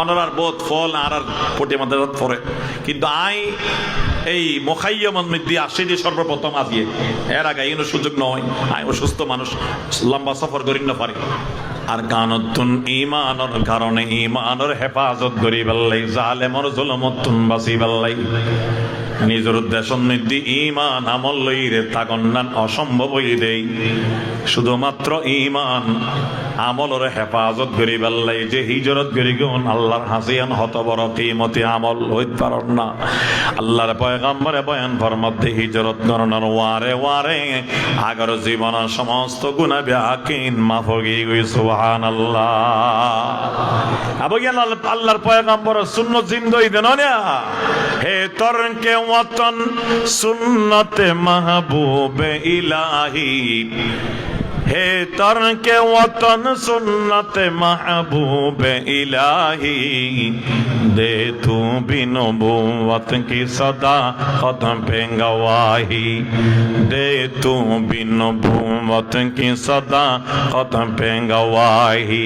Honour বোধ ফল আর পটে mother পরে কিন্তু আই এই মোখাইয়ামন মধ্যে আসে যে সর্বপ্রথম আজিয়ে এর আগে এই সুযোগ নয় আই অসুস্থ মানুষ লম্বা সফর করি না পারে আর কানতুন ঈমানের কারণে ঈমানের হেফাজত করি বললাই জালেমর জুলমতুন বাসি বললাই নিজের উদ্দেশ্য নিদি ঈমান আমল লইরে তাগন্নান অসম্ভব হই দেই শুধুমাত্র ঈমান আমলের হেফাজত করি বললাই যে হিজরত করি গুণ আল্লাহর হাসিয়ান হত বড় কিমতি আমল হইতে পারন না আল্লাহর পয়গম্বরে বয়ান ফরমাতে হিজরত করনার ওয়ারে ওয়ারে আগর জীবনের সমস্ত গুনাহ বিয়াকিন মাফ হয়ে গই সুবহানাল্লাহ আবগিয়ান আল্লাহর পয়গম্বর সুন্নাত জিন্দই দেন না হে তরকে ওয়াতন সুন্নতে মাহবুবে ইলাহি हे तरके वतन सुन्नत महबूब इलाही दे तू भी नबूवत की सदा कदम पे गवाही दे तू भी नबूवत की सदा कदम पे गवाही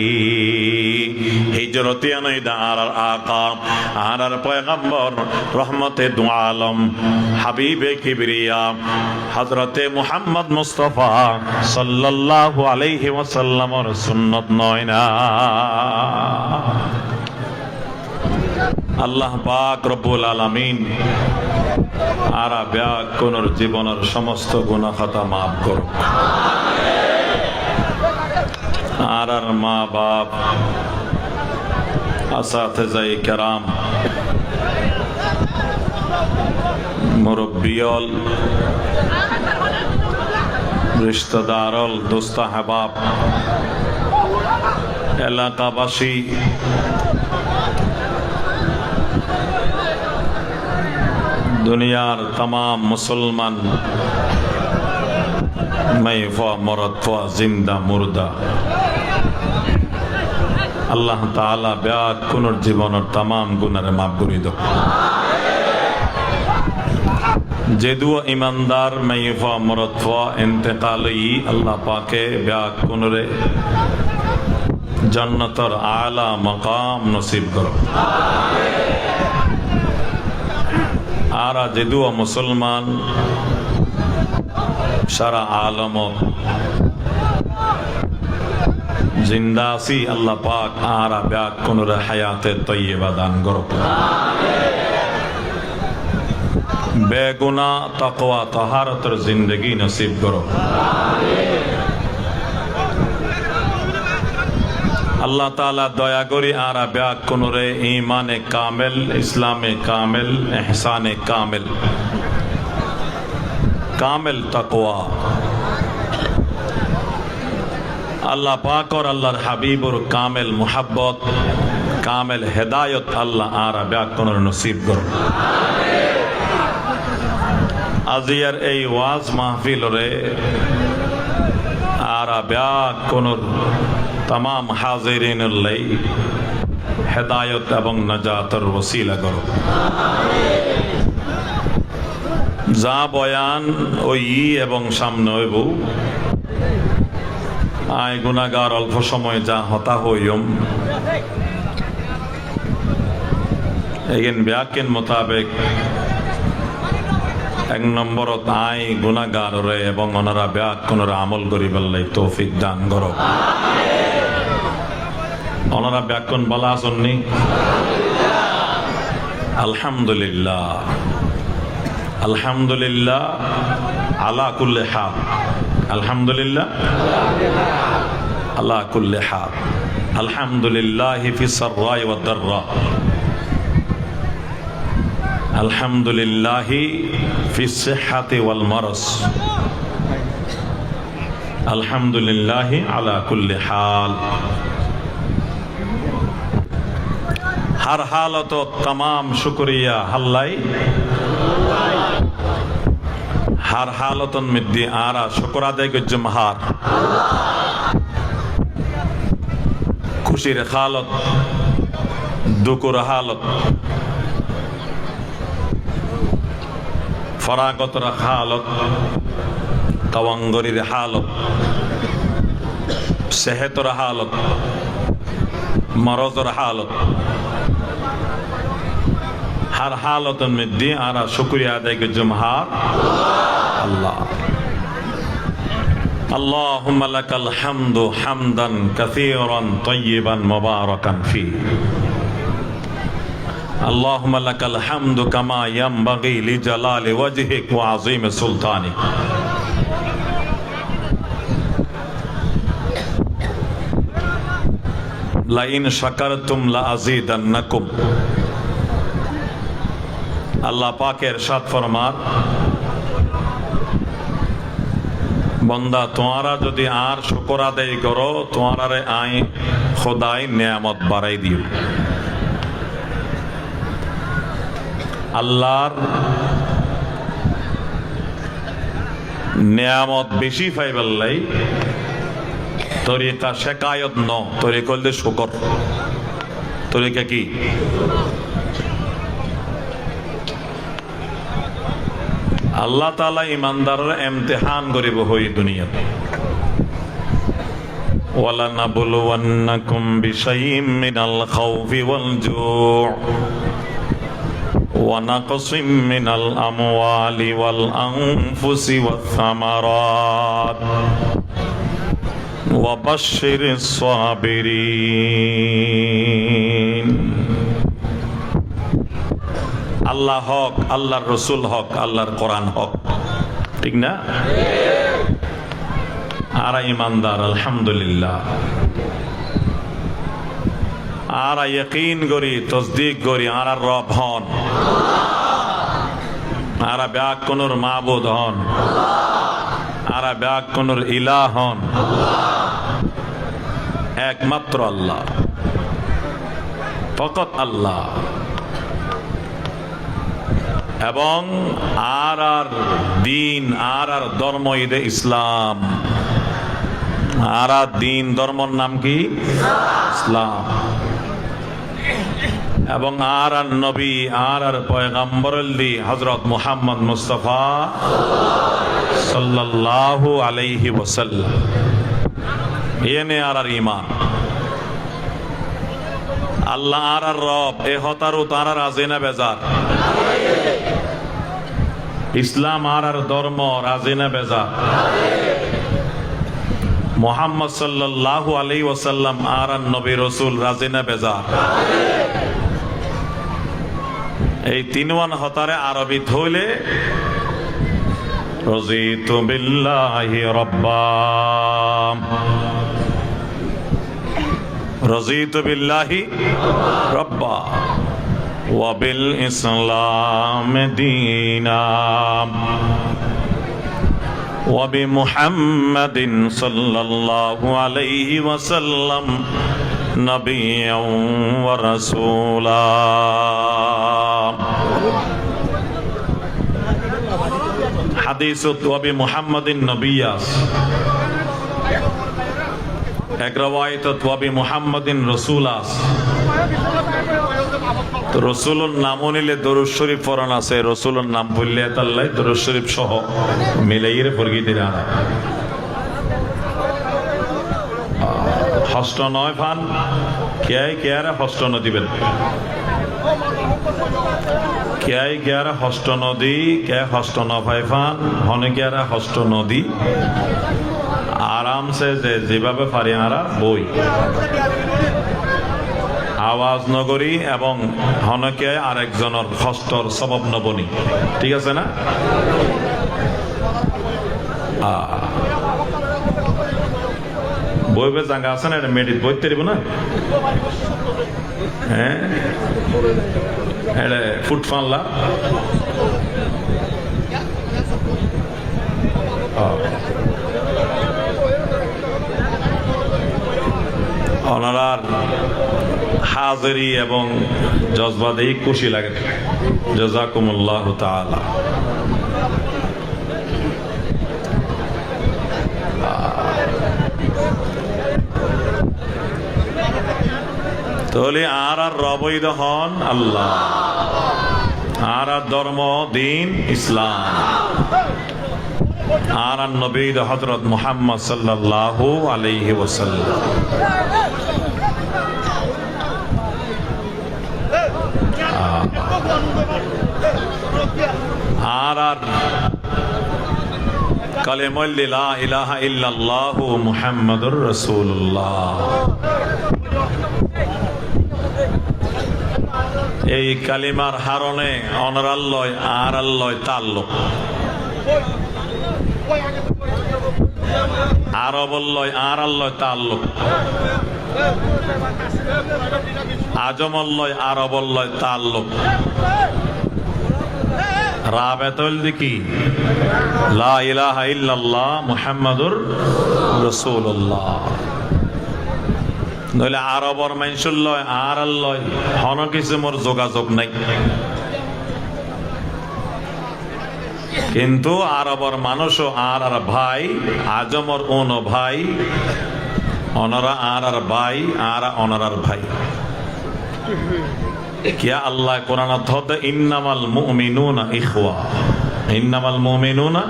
हिजरत अनैदार आका आर पैगंबर रहमते दु आलम हबीबे किबरिया हजरत मुहम्मद मुस्तफा सल्लल्लाहु अलैहि वसल्लमर सुन्नत नय ना আল্লাহ পাক রব্বুল আলামিন আরা ব্যাক কোনর জীবনের সমস্ত গুনাহ খাতা maaf করুক আর মা বাপ আসাতেজায়ে কেরাম মুরব্বিয়ল रिश्तेदारल दोस्त अहबाब एलाकाबासी दुनियार तमाम मुसलमान मैफा मरतफा जिंदा मुर्दा अल्लाह ताला ब्याक पुनर्जीवन तमाम गुनाह माफ करी दो जेदु ईमानदार मैफा मरतफा इंतकाली अल्लाह पाके ब्याक कुनरे जन्नतर आला मकाम नसीब करो आरा जेदु मुसलमान सारा आलम जिंदासी अल्लाह पाक आरा ब्याक कुनरे हयाते तय्यबा दान करो बेगुना तकवा तहारतर जिंदगी नसीब करो अल्लाह ताला दया करी आरा ब्याक कुनरे ईमाने कामिल इस्लामे कामिल एहसाने कामिल कामिल तकवा अल्लाह पाक और अल्लाहर हबीब और कामिल मुहब्बत कामिल हिदायत अल्लाह आरा ब्याक कुनरे नसीब करो আজিয়ার এই ওয়াজ মাহফিলরে আরা ব্যাক কোনর तमाम হাজিরিনের লাই হেদায়েত এবং নাজাতের ওসিলা করো যা বয়ান ওই এবং সামনে হইব আয় গুনাহগার অল্প সময় যা হতা হইম এগেন ব্যাকের মোতাবেক এক নম্বর আই গুনাহগার রে এবং ওনারা ব্যাক কোনরা আমল করি বললাই তৌফিক দান করো ওনারা ব্যাক কোন বলা শুননি আলহামদুলিল্লাহ আলহামদুলিল্লাহ আলা কুল্লি হাল আলহামদুলিল্লাহ আলা কুল্লি হাল আলহামদুলিল্লাহ ফি সাররাই ওয়াদ দাররা अल्हम्दुलिल्लाहि फी सिह्हति वल मरज अल्हम्दुलिल्लाहि अला कुल्ली हाल हर हालत तमाम शुक्रिया हल्लाई हर हालत मिद्दी आरा शुक्र आदाय के जमहार खुशीर हालत दुकुर हालत फरागतर हालत तवंगरीर हालत सेहतर हालत मरजर हालत हर हालत में दी आरा शुक्रिया अदा के जुमहार अल्लाह अल्लाहुम्मा लकल हम्दु हम्दन कसीरन तय्यिबन मुबारकन फी अल्लाहुम्मा लकल हम्दु कमा यंबगी लिजलालि वजहिक व अज़ीम सुल्तानिक लाइन शकरतुम लाज़ीदन्नकुम अल्लाह पाक इरशाद फरमार बंदा तुम्हारा यदि आर शुक्र आदाय करो तुम्हारे आए खुदाई नियामत बाराई दियो আল্লাহর নিয়ামত বেশি পাইবার লাই তরিকা শেকায়ত ন তরিকা হল শুকর তরিকা কি আল্লাহ তাআলা ইমানদারের ইমতিহান করিব হই দুনিয়াতে ওয়ালানাবলুওয়ান্নাকুম বিশাইইম মিনাল খাউফি ওয়াল জু' ونقص من الأموال والأنفس والثمرات وبشر الصابرين আল্লাহ হক আল্লাহর রসুল হক আল্লাহর কোরআন হক ঠিক না আর ইমানদার আলহামদুলিল্লাহ আর ইয়াকিন করি তসদিক করি আর রব হন আর ব্যাকুনুর মাবুদ হন আর ব্যাকুনুর ইলাহ হন একমাত্র আল্লাহ ফকত আল্লাহ এবং আর দিন আর ধর্ম ঈদে ইসলাম আর দিন ধর্মর নাম কি ইসলাম এবং আর নবী আর পয়গম্বরল্লি হযরত মুহাম্মদ মুস্তাফা সাল্লাল্লাহু আলাইহি ওয়াসাল্লাম এনে আর ঈমান আল্লাহ আর রব এ হতারু তারা রাজি না বেজার ইসলাম আর ধর্ম রাজি না বেজার মুহাম্মদ সাল্লাল্লাহু আলাইহি ওয়াসাল্লাম আর নবী রাসূল রাজি না বেজার এই তিনওয়ান হতারে আরবি হইলে রাযীতু বিল্লাহি রাব্বা রাযীতু বিল্লাহি রাব্বা ওয়া বিল ইসলাম দীনা ওয়া বিমুহাম্মাদিন সাল্লাল্লাহু আলাইহি ওয়াসাল্লাম নবিয়্যান ওয়া রাসূলা হাদিসুত ওয়া বিমুহাম্মাদিন নবিয়্যাস এক রওয়ায়াত ওয়া বিমুহাম্মাদিন রাসূলাস তো রাসূলুর নাম নিলে দরুদ শরীফ পড়ান আছে রাসূলুর নাম বললে আল্লাহ দরুদ শরীফ সহ মিলাইরে পড়গি দিরা হস্ত নয় ফান কে আর হস্ত ন দিবেন কে আর হস্ত নদী কে হস্ত ন ভাই ফান হনে কে আর হস্ত নদী আরামসে যেভাবে পারি আরা বই আওয়াজ নগরী এবং হনকে আরেকজনের হস্তর সবব নবনী ঠিক আছে না বইবে জায়গা আছে না এটা মেডিট বইতে পারিব না হ্যাঁ এটা ফুট ফানলা ওনার হাজিরি এবং জজবা দিয়ে খুশি লাগে জাযাকুমুল্লাহু তাআলা তাহলে আর রবৈদ হন আল্লাহ আর ধর্ম দিন ইসলাম আর নবী হযরত মুহাম্মদ সাল্লাল্লাহু আলাইহি ওয়াসাল্লাম আর কালেমা লা ইলাহা ইল্লাল্লাহু মুহাম্মাদুর রাসূলুল্লাহ। এই কালিমার হারণে অনরাল্লয় আর আল্লয় তাল্লুক, আরবল্লয় আর আল্লয় তাল্লুক, আজমল্লয় আরবল্লয় তাল্লুক। রাবেতুল দিকি লা ইলাহা ইল্লাল্লাহ মুহাম্মাদুর রাসূলুল্লাহ। নইলে আরবর মাইনসুল্লয় আর আল্লয় হন কিছু মোর যোগাযোগ নাই। কিন্তু আরবর মানুষও আর আর ভাই, আজমর ওন ভাই, অনরা আর আর ভাই, আর অনরার ভাই। কিয়া আল্লাহ কোরআন ধদ ইন্নামাল মুমিনুনা ইখওয়া, ইন্নামাল মুমিনুনা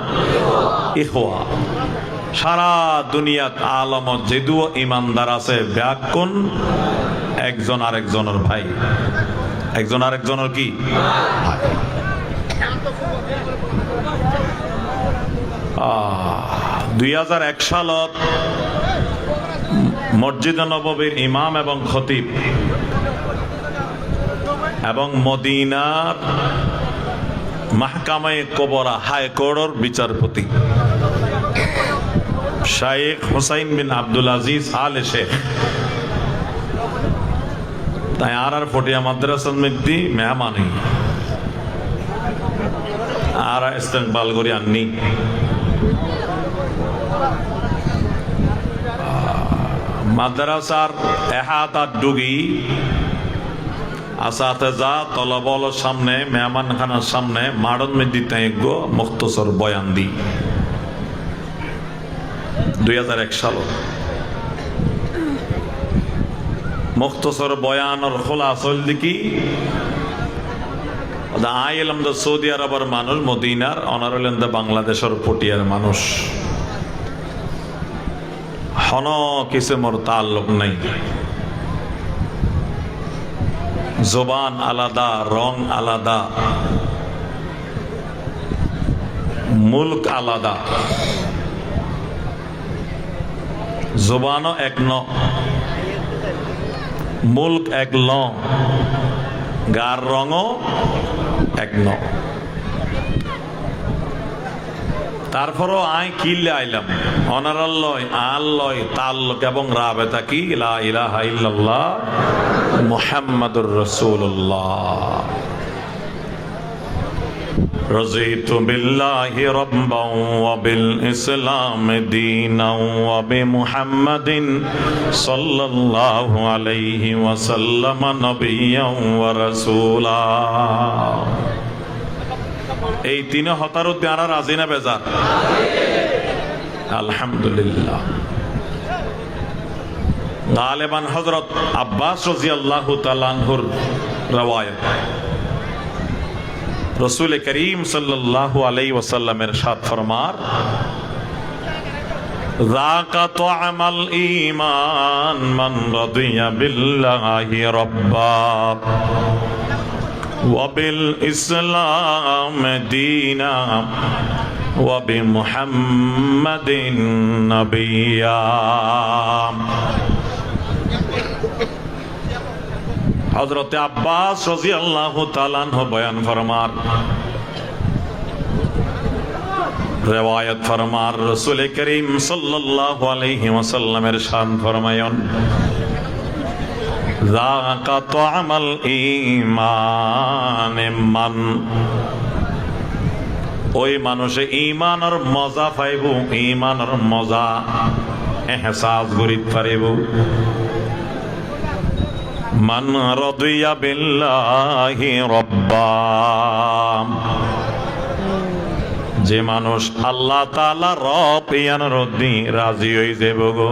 ইখওয়া। সারা দুনিয়াত আলম যেদুও ইমানদার আছে ব্যাকুন একজন আরেকজনের ভাই, একজন আরেকজনের কি ভাই। 2001 সালত মসজিদ নববীর ইমাম এবং খতিব এবং মদিনার মাহকামায়ে কুবরা হাইকোর্টের বিচারপতি শাইখ হুসাইন বিন আব্দুল আজিজ আলে শেখ তাই আর ফটিয়া মাদ্রাসার মধ্যে মেহমানি আর ইস্তেকবাল করি আননি। মাদ্রাসার এহাতার ডুগি আসাতেজা তলবল সামনে মেহমান খানার সামনে মাড়ন মেদি তাইগ মুখতসর বয়ান দি 2001 সাল মুখতসর বয়ানর খোলা আসল দিকি আইলাম তো সৌদি আরবের মানুষ মদিনার অনারলেন বাংলাদেশের পটিয়ার মানুষ হন কিছু মোর তাল্লুক নাই। জবান আলাদা, রং আলাদা, মুলক আলাদা। জবানও এক ন, মুলক এক ল, গার রঙও এক ন। তারপরও আই কিল্লে আইলাম অনারাল্লয় আল্লয় তাল্লুক এবং রাবেতা কি লা ইলাহা ইল্লাল্লাহ মুহাম্মাদুর রাসূলুল্লাহ। রাযীতু বিল্লাহি রাব্বান ওয়া বিল ইসলামি দীনান ওয়া বিমুহাম্মাদিন সাল্লাল্লাহু আলাইহি ওয়াসাল্লাম নবিয়্যান ওয়া রাসূলা। এই তিন হতার দ্বারা রাজি না বেজার? আলহামদুলিল্লাহ। গালেবান হযরত আব্বাস রাদিয়াল্লাহু তাআলা আনহুর রওয়ায়াত রাসূল করিম সাল্লাল্লাহু আলাইহি ওয়াসাল্লামের ইরশাদ ফরমার যাকা তুআমাল ঈমান মান রাদিয়া বিল্লাহি রাব্বা ওয়া বিল ইসলাম দীনা ওয়া বিমুহাম্মাদিন নাবিয়্যা। হযরত আব্বাস রাদিয়াল্লাহু তাআলা আনহু বয়ান ফরমার রিওয়ায়াত ফরমার রাসূল করিম সাল্লাল্লাহু আলাইহি ওয়াসাল্লামের শান ফরমায়ন যাকা তুআমাল ঈমান মান, ওই মানুষে ঈমানের মজা পাইব, ঈমানের মজা এহসাস করিত পারিব মান রাদিয়া বিল্লাহি রাব্বা, যে মানুষ আল্লাহ তাআলা রব ইয়ান রদ্দি রাজি হই যাব গো।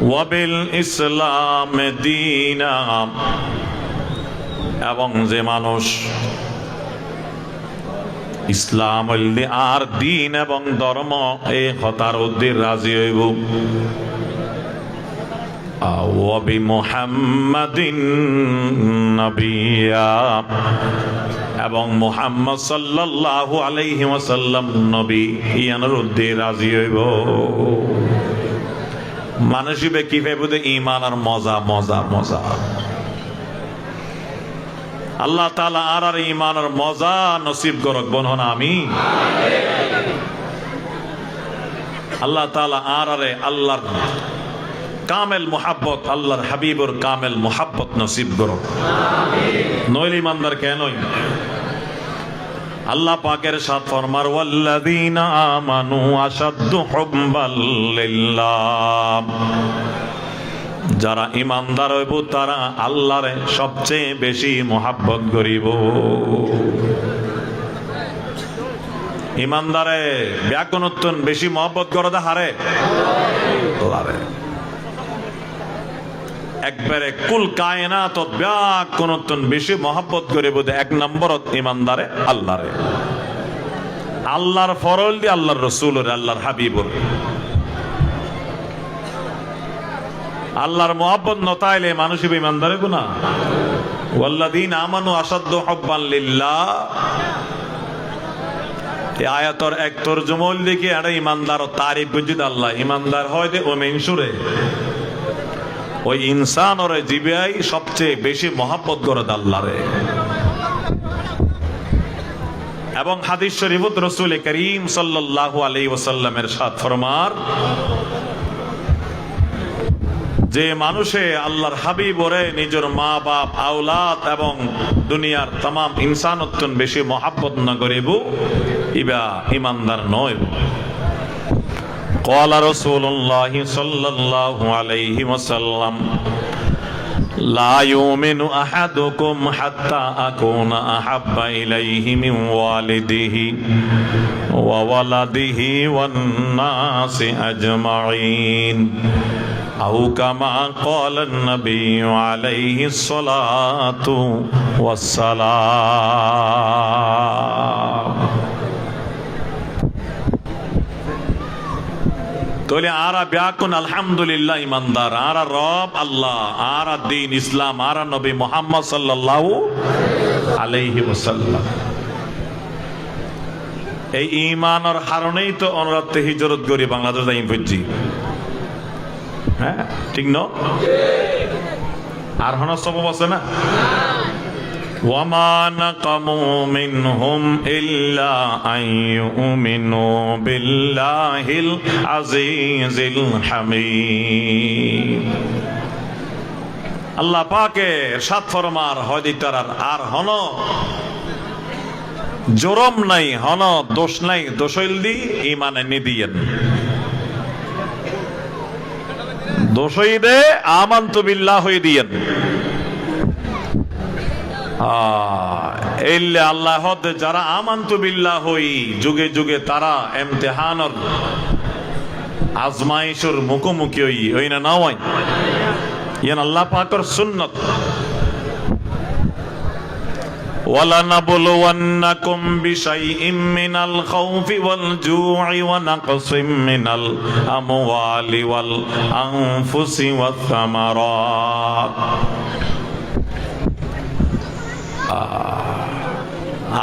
ওয়া বিল ইসলাম দীনা, এবং যে মানুষ ইসলাম আর দিন এবং ধর্ম এই হতার উদ্দির রাজি হইব। ওয়া বিমুহাম্মাদিন নাবিয়্যা, এবং মুহাম্মদ সাল্লাল্লাহু আলাইহি ওয়াসাল্লাম নবী ইয়ানোর উদ্দে রাজি হইব। মানুষিবে কি ভেবে ঈমান আর মজা মজা মজা। আল্লাহ তাআলা আর ঈমান আর মজা নসিব করক বনহনা আমি। আল্লাহ তাআলা আর আল্লাহর কামেল মুহাব্বত, আল্লাহর হাবিবুর কামেল মুহাব্বত নসিব করক। নইলে ইমানদার কেন? আল্লাহ পাকের সাথ ফরমার ওয়াল্লাযীনা আমানু আশাদ্দু হুব্বাল লিল্লাহ, যারা ইমানদার হইব তারা আল্লাহরে সবচেয়ে বেশি মুহাব্বত করিব। ইমানদারে ব্যাকুনত্তন বেশি মহব্বত করে দা হারে আল্লাহরে, একবারে কুল কায়নাত ব্যাকুনত্তন বেশি মহব্বত করিব। এক নম্বরত ইমানদারে আল্লাহরে, আল্লাহর ফরল দি আল্লাহর রাসূলের, আল্লাহর হাবিবুর। আল্লাহর মহব্বত নতাইলে মানুষ ইমানদার হইব না। ওয়াল্লাযীনা আমানু আশাদ্দু হুব্বান লিল্লাহ, এই আয়াতর এক তরজমল দেখি এটা ইমানদার তারিফ বুঝিদ আল্লাহ ইমানদার হয় যে ও মেনসুরে ওই ইনসান ওরে জিবিআই সবচেয়ে বেশি মহব্বত করে আল্লাহরে। এবং হাদিস শরীফত রাসূল করিম সাল্লাল্লাহু আলাইহি ওয়াসাল্লামের ইরশাদ ফরমার যে মানুষে আল্লাহর হাবিব ওরে নিজের মা বাপ আওলাদ এবং দুনিয়ার तमाम ইনসানত্বন বেশি মহব্বত না করিব ইবা ইমানদার নয়। قال رسول الله صلى الله عليه وسلم لا يؤمن أحدكم حتى أكون أحب إليه من والده وولده والناس أجمعين أو كما قال النبي عليه الصلاة والسلام। তোলে আরা ব্যাকুন আলহামদুলিল্লাহ ইমানদার, আরা রব আল্লাহ, আরা দ্বীন ইসলাম, আরা নবী মুহাম্মদ সাল্লাল্লাহু আলাইহি ওয়াসাল্লাম। এই ঈমানের কারণেই তো অনরাতে হিজরত করি বাংলাদেশ যাই বুঝছি। হ্যাঁ ঠিক ন? আর হন সব আছে না। وما نقموا منهم إلا أن يؤمنوا بالله العزيز الحميد। আল্লাহ পাকে সাত ফরমার হদিতার আর হন জরম নাই, হন দোষ নাই, দোষইল দি ইমানে নিদিয়েন দোষই দে আমানতু বিল্লাহ হই দিয়েন। আল্লাহ যারা আমানতু বিল্লাহ হই যুগে যুগে তারা ইমতিহানর আজমাইশের মুখোমুখি হই না না হয় ইয়ান আল্লাহ পাকের সুন্নাত। وَلَنَبْلُوَنَّكُمْ بِشَيْءٍ مِّنَ الْخَوْفِ وَالْجُوعِ وَنَقْصٍ مِّنَ الْأَمْوَالِ وَالْأَنفُسِ وَالثَّمَرَاتِ।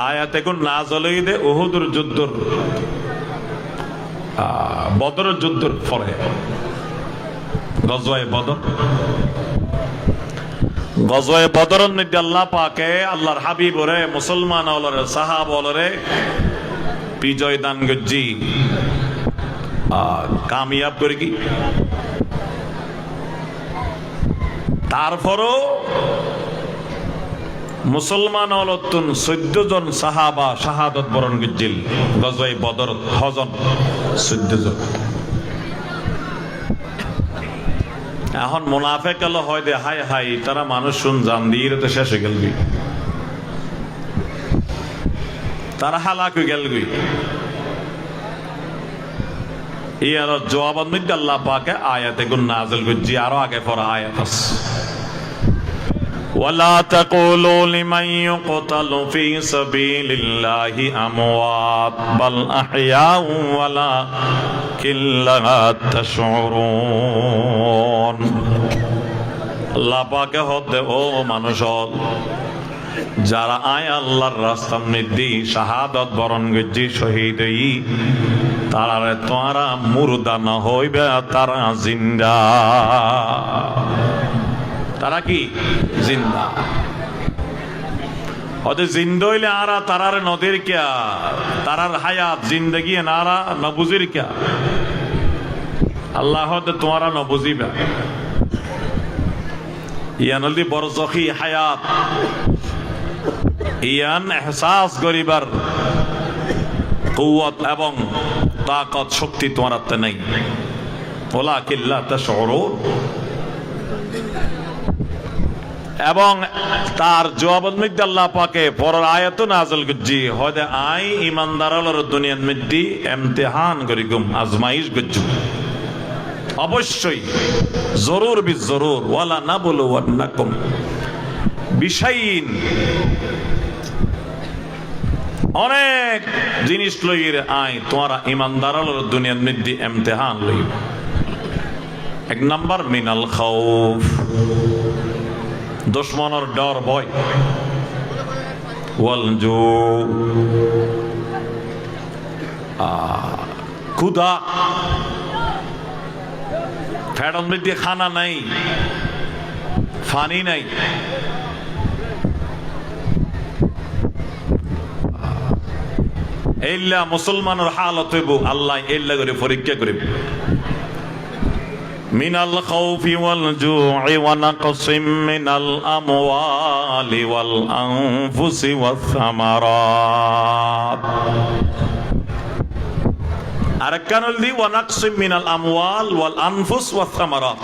আয়াতে কোন নাযিল হইছে উহুদের যুদ্ধর বদরের যুদ্ধর পরে, গজওয়ে বদর। গজওয়ে বদরের মধ্যে আল্লাহ পাকে আল্লাহর হাবিব ওরে মুসলমান ওরে সাহাবা ওরে বিজয় দান গজ্জি কামিয়াব করে কি। তারপরও মুসলমান অলতুন 14 জন সাহাবা শাহাদত বরণ গজ্জিল গজওয়ে বদর হজন 14 জন। এখন মুনাফিক হলো হয় দে হাই হাই তারা মানুষ শুন জান দিয়ে তো শেষ হয়ে গেল, তারা হালাক হয়ে গেল। ইয়ার জবাব মধ্যে আল্লাহ পাকে আয়াতে গুন নাযিল করছি, আরো আগে পড়া আয়াত আছে ولا تقولوا لمن يقتل في سبيل الله أموات بل أحياء ولكن لا تشعرون। আল্লাহ পাকে হতে ও মানুষ যারা আয় আল্লাহর রাস্তার মধ্যে শাহাদত বরণ গজ্জি শহীদ হই তারারে তোরা মুর্দা না হইবে তারা জিন্দা। তারা কি জিন্দা? ওদের জিন্দা হইলে আরা তারারে নদীর কিয়া, তারার হায়াত জিন্দগি নারা নবুজির কিয়া। আল্লাহ হতে তোমরা নবুজিবা ইয়ান হলদি বরজখি হায়াত, ইয়ান এহসাস করিবার কুওয়াত এবং তাকত শক্তি তোমার হাতে নাই। ওয়ালাকিন লা তাশউরুন। এবং তার জবাবের মধ্যে আল্লাহ পাকে পরের আয়াত নাযিল করজি হদে আই ইমানদারর দুনিয়ার মধ্যে ইমতিহান করিগুম, আজমাইশ গজ্জু। অবশ্যই জরুর বি জরুর ওয়ালা নাবলুওয়ান্নাকুম বিশাইইন, অনেক জিনিস লইরে আই তোমরা ইমানদারর দুনিয়ার মধ্যে ইমতিহান লই। এক নাম্বার মিনাল খাউফ, দুশ্মনের ডর ভয়, ওয়াল জু ক্ষুধা, ফেডন মধ্যে খানা নাই, পানি নাই, এইলা মুসলমানের হালত হইব আল্লাহ এইলা করে পরীক্ষা করিব। মিনাল খাউফি ওয়াল জু'i ওয়া নাকসিম মিনাল আমওয়ালি ওয়াল আনফুসি ওয়াস সামারাত। আর কানুল দি ওয়া নাকসিম মিনাল আমওয়াল ওয়াল আনফুস ওয়াস সামারাত।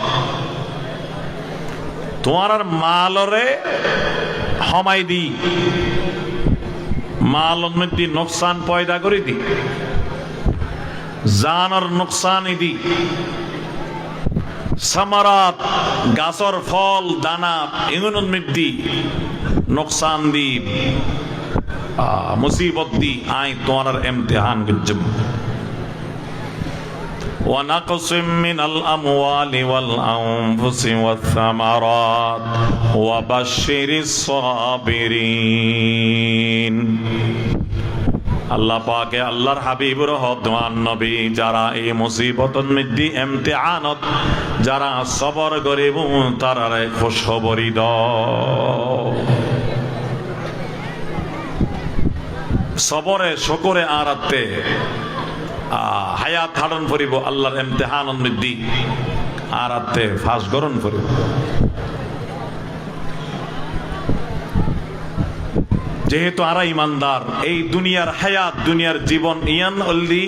তোমার মালরে হমাই দি, মালর মধ্যে নোকসান পয়দা করে দি, জানর নোকসান দি, সামারাত গাছর ফল দানা এগুলোর মধ্যে নোকসান দি, মুসিবত দি আই তোমার ইমতিহান গজ্জম। ওয়া নাকসিম মিনাল আমওয়ালি ওয়াল আনফুসি ওয়াস সামারাত ওয়া বাশশিরিস সাবিরিন। আল্লাহ পাকে আল্লাহর হাবিবুর হদওয়ান নবী যারা এই মুসিবতের মধ্যে ইমতিহানত যারা সবর করিব তারারে খুশখবরি দাও। সবরে শুকরে আরাতে হায়াত ধারণ করিব আল্লাহর ইমতিহানের মধ্যে আরাতে ফাঁস গ্রহণ করিব। যেহেতু আরা ইমানদার, এই দুনিয়ার হায়াত দুনিয়ার জীবন ইয়ান অলদি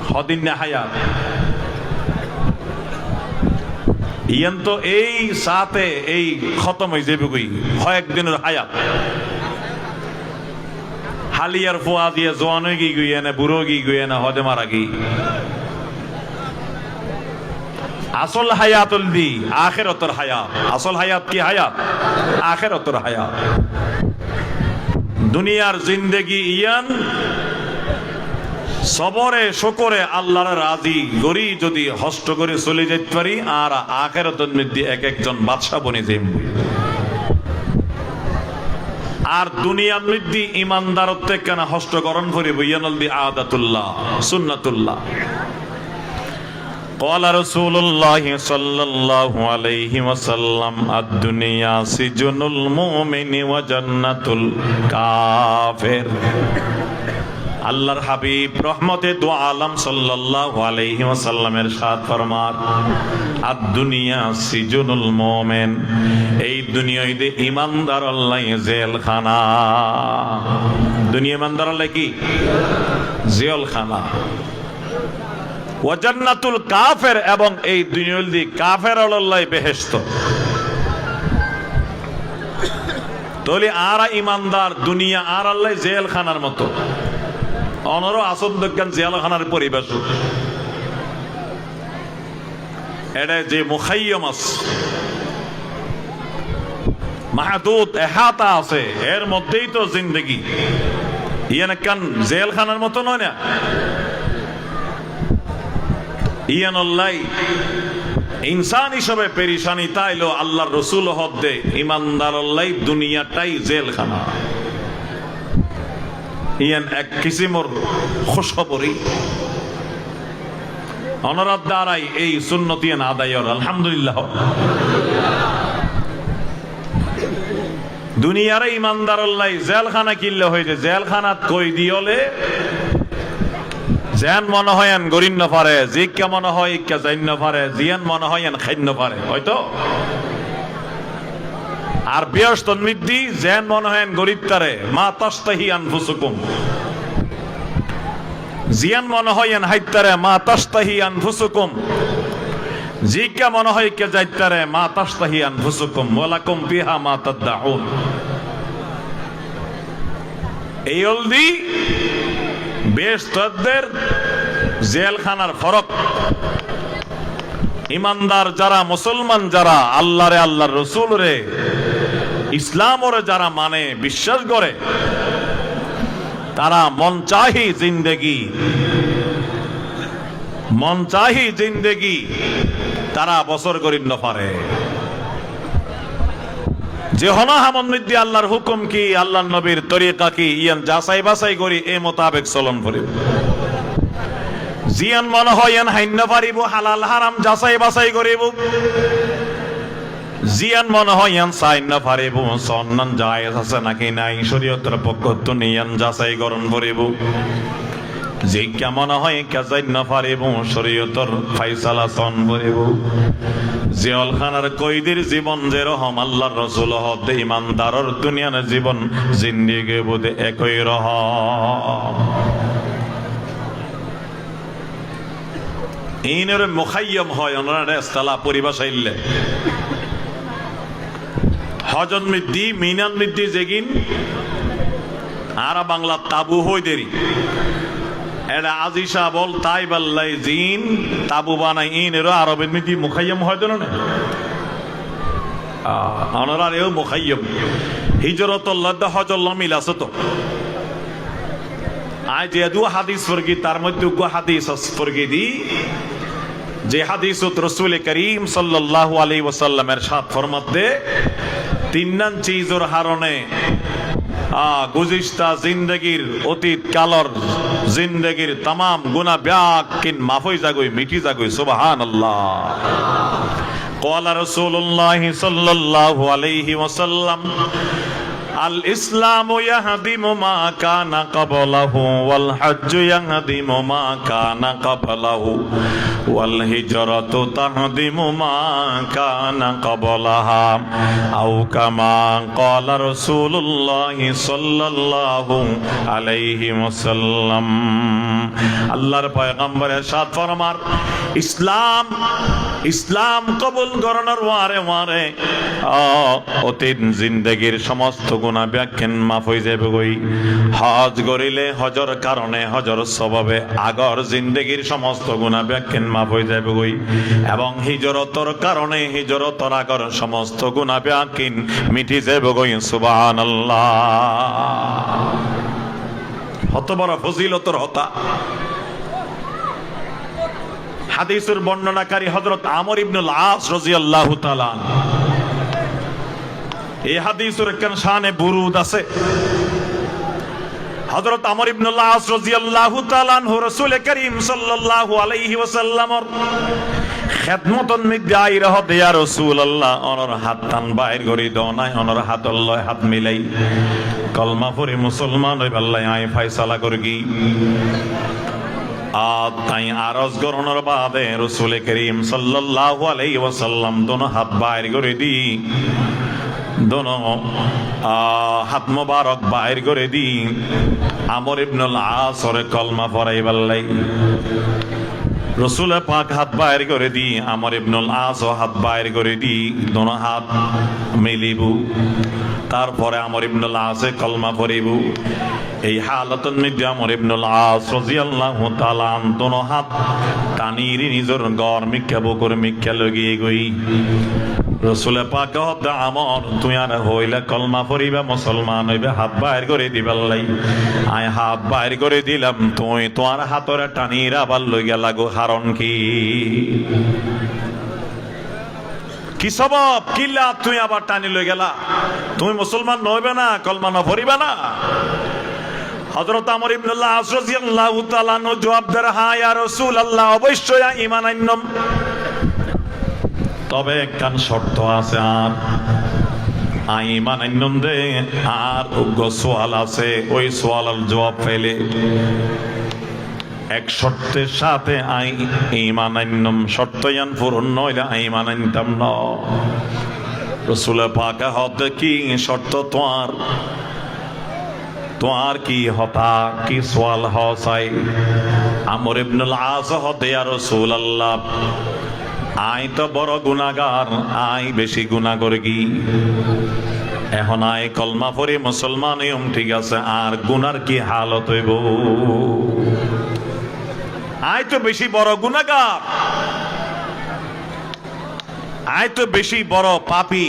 হদিন হায়াত ইয়ান তো এই সাথে এই খতম হয়ে যাবে কয়েকদিনের হায়াত। হালিয়ার ফোয়া দিয়ে জোয়ান হয়ে গিয়ে না বুড়ো গিয়ে না হদে মারা গি। আসল হায়াতুল দি আখিরাতুর হায়াত। আসল হায়াত কি হায়াত? আখিরাতুর হায়াত। দুনিয়ার জিন্দেগি ইয়ান সবরে শুকরে আল্লাহর রাজি গরি যদি হস্ত করে চলে যেতে পারি আর আখিরাতের মধ্যে এক একজন বাদশা বনে যাইব। আর দুনিয়ার মধ্যে ইমানদারত্ব কেন হস্তকরণ করিব ইয়ানুল দি আদাতুল্লাহ সুন্নাতুল্লাহ। قال رسول الله صلى الله عليه وسلم الدنيا سجن المؤمن وجنة الكافر। আল্লাহর হাবিব রহমতে দু আলম সাল্লাল্লাহু আলাইহি ওয়াসাল্লামের ইরশাদ ফরমান আদ-দুনিয়া সিজনুল মুমিন, এই দুনিয়ায় ঈমানদার আল্লাহ জেলখানা। দুনিয়া ঈমানদার আল্লাহ কি জেলখানা। ওয়া জান্নাতুল কাফের, এবং এই দুনিয়ার দি কাফের আল্লাহ বেহেশত। তাহলে আরা ঈমানদার দুনিয়া আর আল্লাহ জেলখানার মতো। অনর আসন দেখেন জেলখানার পরিবেশ। এটা যে মুখাইয়ামাস মাহদুদ এহাতা আছে, এর মধ্যেই তো জিন্দেগি। ইয়ান কান জেলখানার মতো নয় না। ইয়ান আল্লাহ ইনসান হিসেবে পেরিশানি তাইলো আল্লাহর রসুল হদ্দে ইমানদার আল্লাহ দুনিয়াটাই জেলখানা ইয়ান এক কিসিমর খুশখবরি অনরাত দ্বারাই এই সুন্নতিয়ান আদায়র আলহামদুলিল্লাহ দুনিয়ারে ইমানদার আল্লাহ জেলখানা কিল্লে হইতে জেলখানাত কই দিয়লে যেন মনে হয় গরিন না পারে জিজ্ঞা মনে হয় ইক্কা যাইন না পারে জিয়ান মনে হয় খাইন পারে হয়তো আর বিয়স্তন মিদ্দি যেন মনে হয় গরিব তারে মা তাস্তাহি আনফুসুকুম জিয়ান মনে হয় হাইতারে মা তাস্তাহি আনফুসুকুম জিজ্ঞা মনে হয় কে যাইতারে মা তাস্তাহি আনফুসুকুম ওয়ালাকুম ফিহা মা তাদউন এই অলদি বেশতদের জেলখানার ফরক ইমানদার যারা মুসলমান যারা আল্লাহরে আল্লাহর রসুল রে ইসলাম ওরে যারা মানে বিশ্বাস করে তারা মন চাহি জিন্দেগি তারা বছর করিন না পারে যে হনাহামন মধ্যে আল্লাহর হুকুম কি আল্লাহর নবীর তরিকা কি ইয়ান যাচাই বাছাই করি এই মোতাবেক চলন করিব জিয়ান মনে হয় ইয়ান হাইন্য পারিব হালাল হারাম যাচাই বাছাই করিব জিয়ান মনে হয় ইয়ান চাইন না পারিব সন্নান জায়েজ আছে নাকি নাই শরীয়তের পক্ষ তো নিয়ান যাচাই করণ করিব যে কেমন হয় কাজাইন না পারিব শরীয়তের ফাইসালা সন করিব জেলখানার কয়দির জীবন যে রহম আল্লাহর রাসূল হতে ইমানদারের দুনিয়ার জীবন জিন্দেগি বোধে একই রহম ইনের মুখাইয়ম হয় ওনারা ইস্তালা পরিভাষাইলে হজন মিদ্দি মিনান মিদ্দি যেগিন আর বাংলা তাবু হই দেরি এটা আজিশা বল তাই বাল্লাই জিন তাবু বানাই ইনেরও আরবের মিদ্দি মুখাইয়ম হয় তো না ওনারা এও মুখাইয়ম হিজরতুল্লাহ হজল্লাহ মিল আছে তো আজ যে দু হাদিস ফরগি তার মধ্যে গো হাদিস ফরগি দি যে হাদিসত রাসূল করিম সাল্লাল্লাহু আলাইহি ওয়াসাল্লামের সাথ ফরমাতে তিননান চিজর হারণে গুজিস্তা জিন্দগির অতীত কালর জিন্দগির तमाम গুনাহ ব্যাকিন মাফ হই যাগই মিটি যাগই সুবহানাল্লাহ قال رسول الله صلى الله عليه وسلم الإسلام يهدم ما كان قبله والحج يهدم ما كان قبله والهجرة تهدم ما كان قبلها أو كما قال رسول الله صلى الله عليه وسلم আল্লাহর পয়গম্বরের সাথ ফরমার ইসলাম কবুল করানোর ওয়ারে অতীত জিন্দগির সমস্ত গুনাহ ব্যাখ্যান মাফ হয়ে যাবে গই হজ করিলে হজর কারণে হজর সবাবে আগর জিন্দগির সমস্ত গুনাহ ব্যাখ্যান মাফ হয়ে যাবে গই এবং হিজরতর কারণে হিজরতর আগর সমস্ত গুনাহ ব্যাখ্যান মিটি যাবে গই সুবহানাল্লাহ কত বড় ফজিলতর হতা হাদিসের বর্ণনাকারী হযরত আমর ইবনুল আস রাদিয়াল্লাহু তাআলা এই হাদিসের একখান শানে বুরুদ আছে হযরত আমর ইবনুল আস রাদিয়াল্লাহু তাআলা আনহু রাসূল করিম সাল্লাল্লাহু আলাইহি ওয়াসাল্লামর খেদমতন মধ্যে আইরা হতে ইয়া রাসূলুল্লাহ অনর হাত টান বাইর করি দাও নাই অনর হাত আল্লাহ হাত মিলাই কলমা পড়ে মুসলমান হই আল্লাহ আই ফয়সালা করগি তাই আরজ গরনের বাদে রাসূল করিম সাল্লাল্লাহু আলাইহি ওয়াসাল্লাম দোনো হাত বাইর করে দি দোনো হাত মোবারক বাইর করে দি আমর ইবনুল আস ওরে কলমা পড়াইবার লাই রাসূল পাক হাত বাইর করে দি আমর ইবনুল আস হাত বাইর করে দি দোনো হাত মিলিবু তারপরে আমর ইবনুল আস কলমা পড়িবু এই হালাতন মধ্যে আমর ইবনুল আস রাদিয়াল্লাহু তাআলা দোনো হাত টানিরি নিজের গর মিক্কা বকর মিক্কা লগিয়ে গই রাসূল পাক হদ আমর তুই আর হইলা কলমা পড়িবা মুসলমান হইবে হাত বাইর করে দিবাল্লাই আয় হাত বাইর করে দিলাম তুই তোমার হাতরে টানিরা আবার লইয়া লাগো কারণ কি কি সবব কিল্লা তুই আবার টানি লই গেলা, তুমি মুসলমান নইবে না, কলমা না পড়িবে না? হযরত আমর ইবনে আস রাদিয়াল্লাহু তাআলা আনহু জবাব দেন, হ্যাঁ ইয়া রাসূলুল্লাহ, অবশ্যই ঈমান আনলাম, তবে একখান শর্ত আছে। আর ঈমান আনলাম দে, আর উগ্র সওয়াল আছে, ওই সওয়ালের জবাব পেলে এক শর্তের সাথে ঈমান আনলাম, শর্ত ইয়ান পূরণ নইলে ঈমান আনতাম না। রাসূল পাক হতে কি শর্ত তোমার কি হতা, কি সওয়াল হসাই? আমর ইবনে আস হতে, ইয়া রাসূলুল্লাহ, আই তো বড় গুনাহগার, আই বেশি গুনাহ করে কি? এখন আই কলমা পড়ি মুসলমান হইম, ঠিক আছে, আর গুনার কি হালত হইব? আই তো বেশি বড় গুনাহগার, আই তো বেশি বড় পাপী,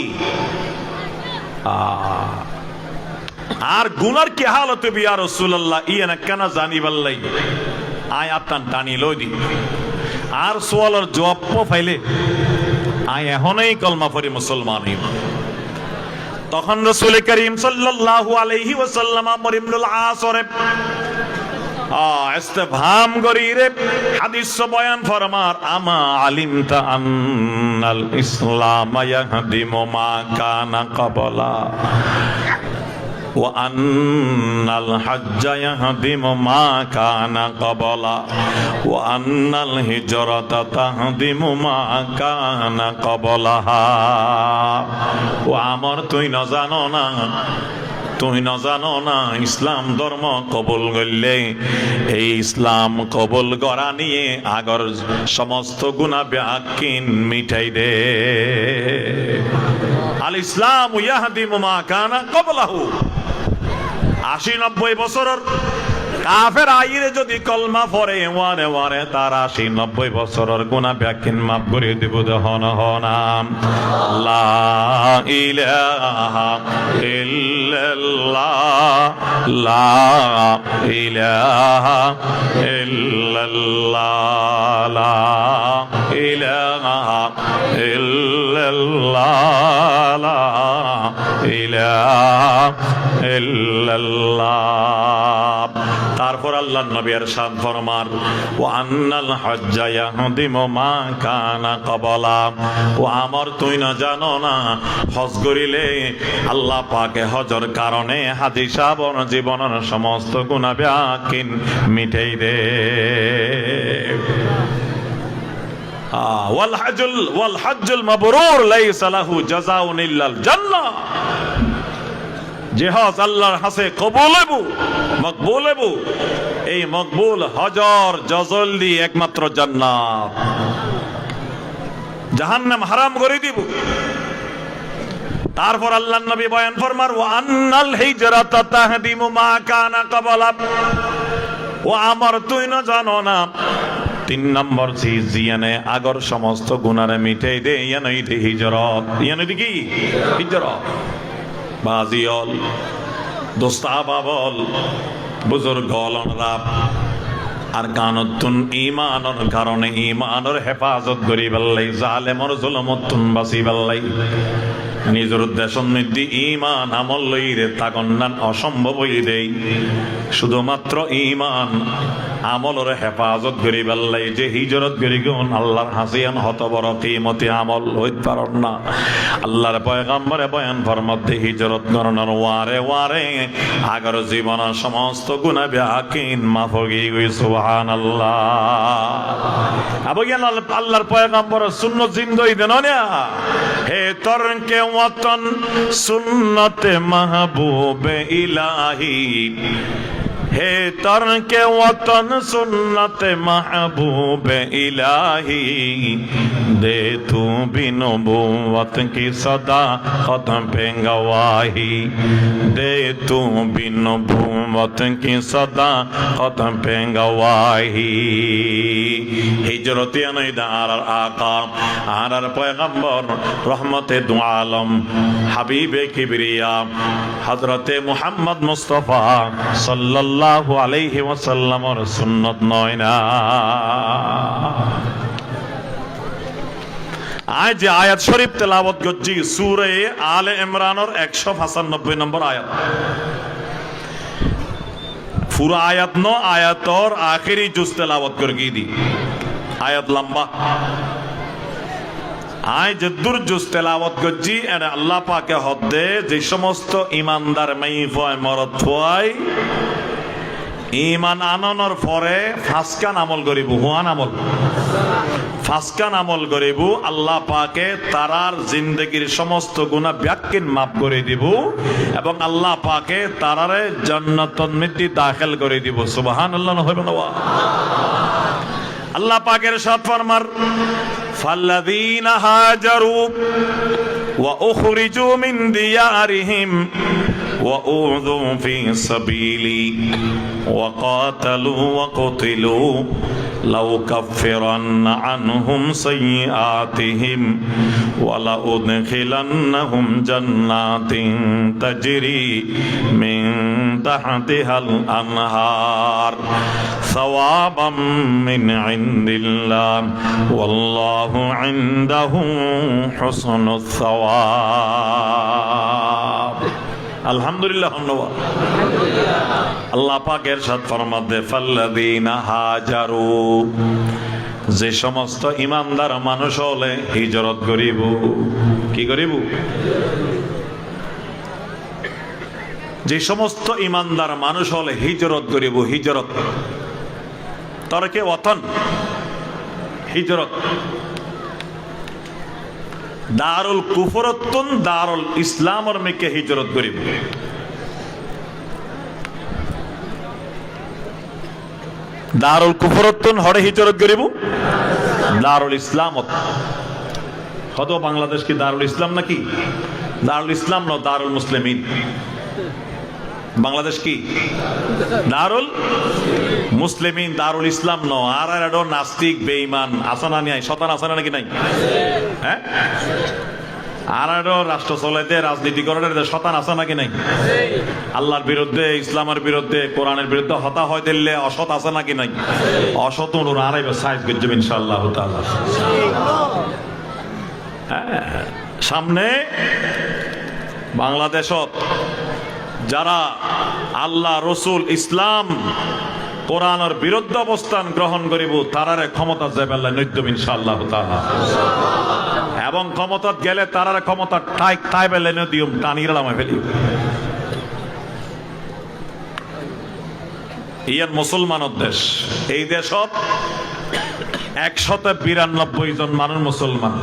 আর গুনার কি হালত হইব ইয়া রাসূলুল্লাহ? ইয়া না কেন জানিবার লাগি আই আপনার টানি লই দি, আর সোয়ালের জবাব পাইলে আই এখনই কলমা পড়ি মুসলমান হইব। তখন রাসূল করিম সাল্লাল্লাহু আলাইহি ওয়াসাল্লাম আমর ইবনে আস রে ইস্তেফহাম করি রে হাদিস বয়ান ফরমার, আমা আলিমতা আন্নাল ইসলাম ইয়াহদিমু মা কানা ক্বাবলা ওয়া আন্নাল হাজ্জা ইয়াহদিমু মা কানা ক্বাবলা ওয়া আন্নাল হিজরাতা তাহদিমু মা কানা ক্বাবলাহা। ও আমর, তুই না জানো না ইসলাম ধর্ম কবুল করলে এই ইসলাম কবুল করা নিয়ে আগর সমস্ত গুনাহ ব্যাকিন মিটাই দে। আল ইসলাম ইয়াহদিমু মা কানা ক্বাবলাহু। 80-90 বছরের কাফের আইরে যদি কলমা পড়ে ওয়ারে তার 80-90 বছরের গুনাহ ব্যাকিন মাফ করে দেব। হনাম লা ইলাহা ইল্লাল্লাহ, লা ইলাহা ইল্লাল্লাহ, লা ইলাহা ইল্লাল্লাহ, লা ইলাহা ইল্লাল্লাহ। তারপর আল্লাহর নবী ইরশাদ ফরমান, ওয়া আন্নাল হজ্জা ইয়াহদিমু মা কানা ক্বাবলা। ও আমার, তুই না জানো না হজ করিলে আল্লাহ পাকে হজর কারণে হাদিসা বন জীবনের সমস্ত গুনাহ ব্যাকিন মিটাই দে। ওয়াল হজ্জুল মাবরুর লাইসা লাহু জাযাউন ইল্লাল জান্নাহ। যে হজ আল্লাহর হাতে কবুল হইব, মকবুল হইব, এই মকবুল হজর জজল দি একমাত্র জান্নাত, জাহান্নাম হারাম করে দিব। তারপর আল্লাহর নবী বয়ান ফরমার, ওয়া আন্নাল হিজরাতা তাহদিমু মা কানা ক্বাবলা। ও আমার, তুই না জানো না 3 নম্বর চিজ জিয়ানে আগর সমস্ত গুনারে মিটাই দে, ইয়ানই দে হিজরত। ইয়ানই কি হিজরত? বাজিয়ল দোস্তাবাবল বুজুর্গ অলনরাব আর কানতুন ঈমানর কারণে ঈমানর হেফাজত করি বললাই, জালেমর জুলমতুন বাসি বললাই, নিজের উদ্দেশ্য নিদি ঈমান আমল লইরে তাগন্নান অসম্ভব হই দেই। শুধুমাত্র ঈমান আমলর হেফাজত করি বললাই, যে হিজরত করি গুণ আল্লাহর হাসিয়ান হত বড় কিমতি আমল হইতে পারন না। আল্লাহর পয়গম্বরে বয়ান ফরমাতে হিজরত করনার ওয়ারে আগর জীবনের সমস্ত গুনাহ ব্যাকিন মাফ হয়ে গই। সুবহানাল্লাহ। আবগিয়ান আল্লাহর পয়গম্বর সুন্নাত জিন্দই দেন না। হে তরকে ওয়াতন সুন্নতে মাহবুবে ইলাহি, হে তরকে ওয়াতন সুন্নতে মাহবুবে ইলাহি, দে তু বিনবুওয়াত কি সদাকত পে গওয়াহি, দে তু বিনবুওয়াত কি সদাকত পে গওয়াহি। হিজরতে আনাইদা আর আকা আর পয়গম্বর রহমতে দু আলম হাবিবে কিবরিয়া হযরতে মুহাম্মদ মুস্তাফা সাল্লাল্লাহু আলাইহি ওয়াসাল্লামের সুন্নাত নয় না। আয় যে আয়াত শরীফ তেলাওয়াত করছি সূরা আলে ইমরানের 195 নম্বর আয়াত। পুরো আয়াত ন আয়াতর আখেরি জুজ তেলাওয়াত করে গিয়ে দি। আয়াত লম্বা, আয় যে দুর জুজ তেলাওয়াত করছি এটা আল্লাহ পাকে হদ্দে যে সমস্ত ইমানদার মাই ফয় মরদ ফয় ইমান আননের পরে ফাসকান আমল করিব, হুয়ান আমল ফাসকান আমল করিব, আল্লাহ পাকে তারার জিন্দগির সমস্ত গুনাহ ব্যাকিন মাফ করে দিব এবং আল্লাহ পাকে তারারে জান্নাতুল মধ্যে দাখিল করে দিব। সুবহানাল্লাহ হইবে না? আল্লাহ পাকের ইরশাদ ফরমার ফাল্লাযীনা হাজারু ওয়া উখরিজু মিন দিয়ারিহিম ওয়া উযু ফি সাবিলি ওয়া কাতালু ওয়া কুতিলু লাউ কাফফিরান্না আনহুম সাইয়্যাতিহিম ওয়া লা উদখিলান্নাহুম জান্নাতিন তাজরি মিন তাহতিহাল আনহার সাওয়াবাম মিন ইনদিল্লাহ ওয়াল্লাহু ইনদাহু হুসনুস সাওয়াব। আলহামদুলিল্লাহ। আল্লাহ পাক ইরশাদ ফরমাতে ফাল্লাযীনা হাজারু, যে সমস্ত ইমানদার মানুষ হলে হিজরত করিব। কি করিব? যে সমস্ত ইমানদার মানুষ হলে হিজরত করিব। হিজরত তরকে ওয়াতন, হিজরত দারুল কুফরতুন দারুল ইসলামর মেকে হিজরত করিব। দারুল কুফরতুন হরে হিজরত করিব, দারুল ইসলামত হতো। বাংলাদেশ কি দারুল ইসলাম নাকি? দারুল ইসলাম ন, দারুল মুসলিমিন। বাংলাদেশ কি দারুল মুসলিমিন, দারুল ইসলাম ন। আর এডো নাস্তিক বেঈমান আসানা নাই, শতান আসানা নাকি নাই? হ্যাঁ, আর এডো রাষ্ট্র চলাইতে রাজনীতি করার শতান আসা নাকি নাই? আল্লাহর বিরুদ্ধে, ইসলামের বিরুদ্ধে, কোরআনের বিরুদ্ধে হতা হয় দিলে অসৎ আছে নাকি নাই? অসৎ আড়াইবে সাইজ গজ্জব ইনশাআল্লাহ তাআলা। হ্যাঁ, সামনে বাংলাদেশত যারা আল্লাহ রসুল ইসলাম কোরআনের বিরুদ্ধে অবস্থান গ্রহণ করিব তারারে ক্ষমতা যাবেল্লা নৈদ্যম ইনশাআল্লাহ তাআলা। এবং ক্ষমতা গেলে তারারে ক্ষমতা ঠাই বেলে নদিয়ম টানিরালাম ফেলি। ইয়ান মুসলমানের দেশ। এই দেশত 192 জন মানুষ মুসলমান।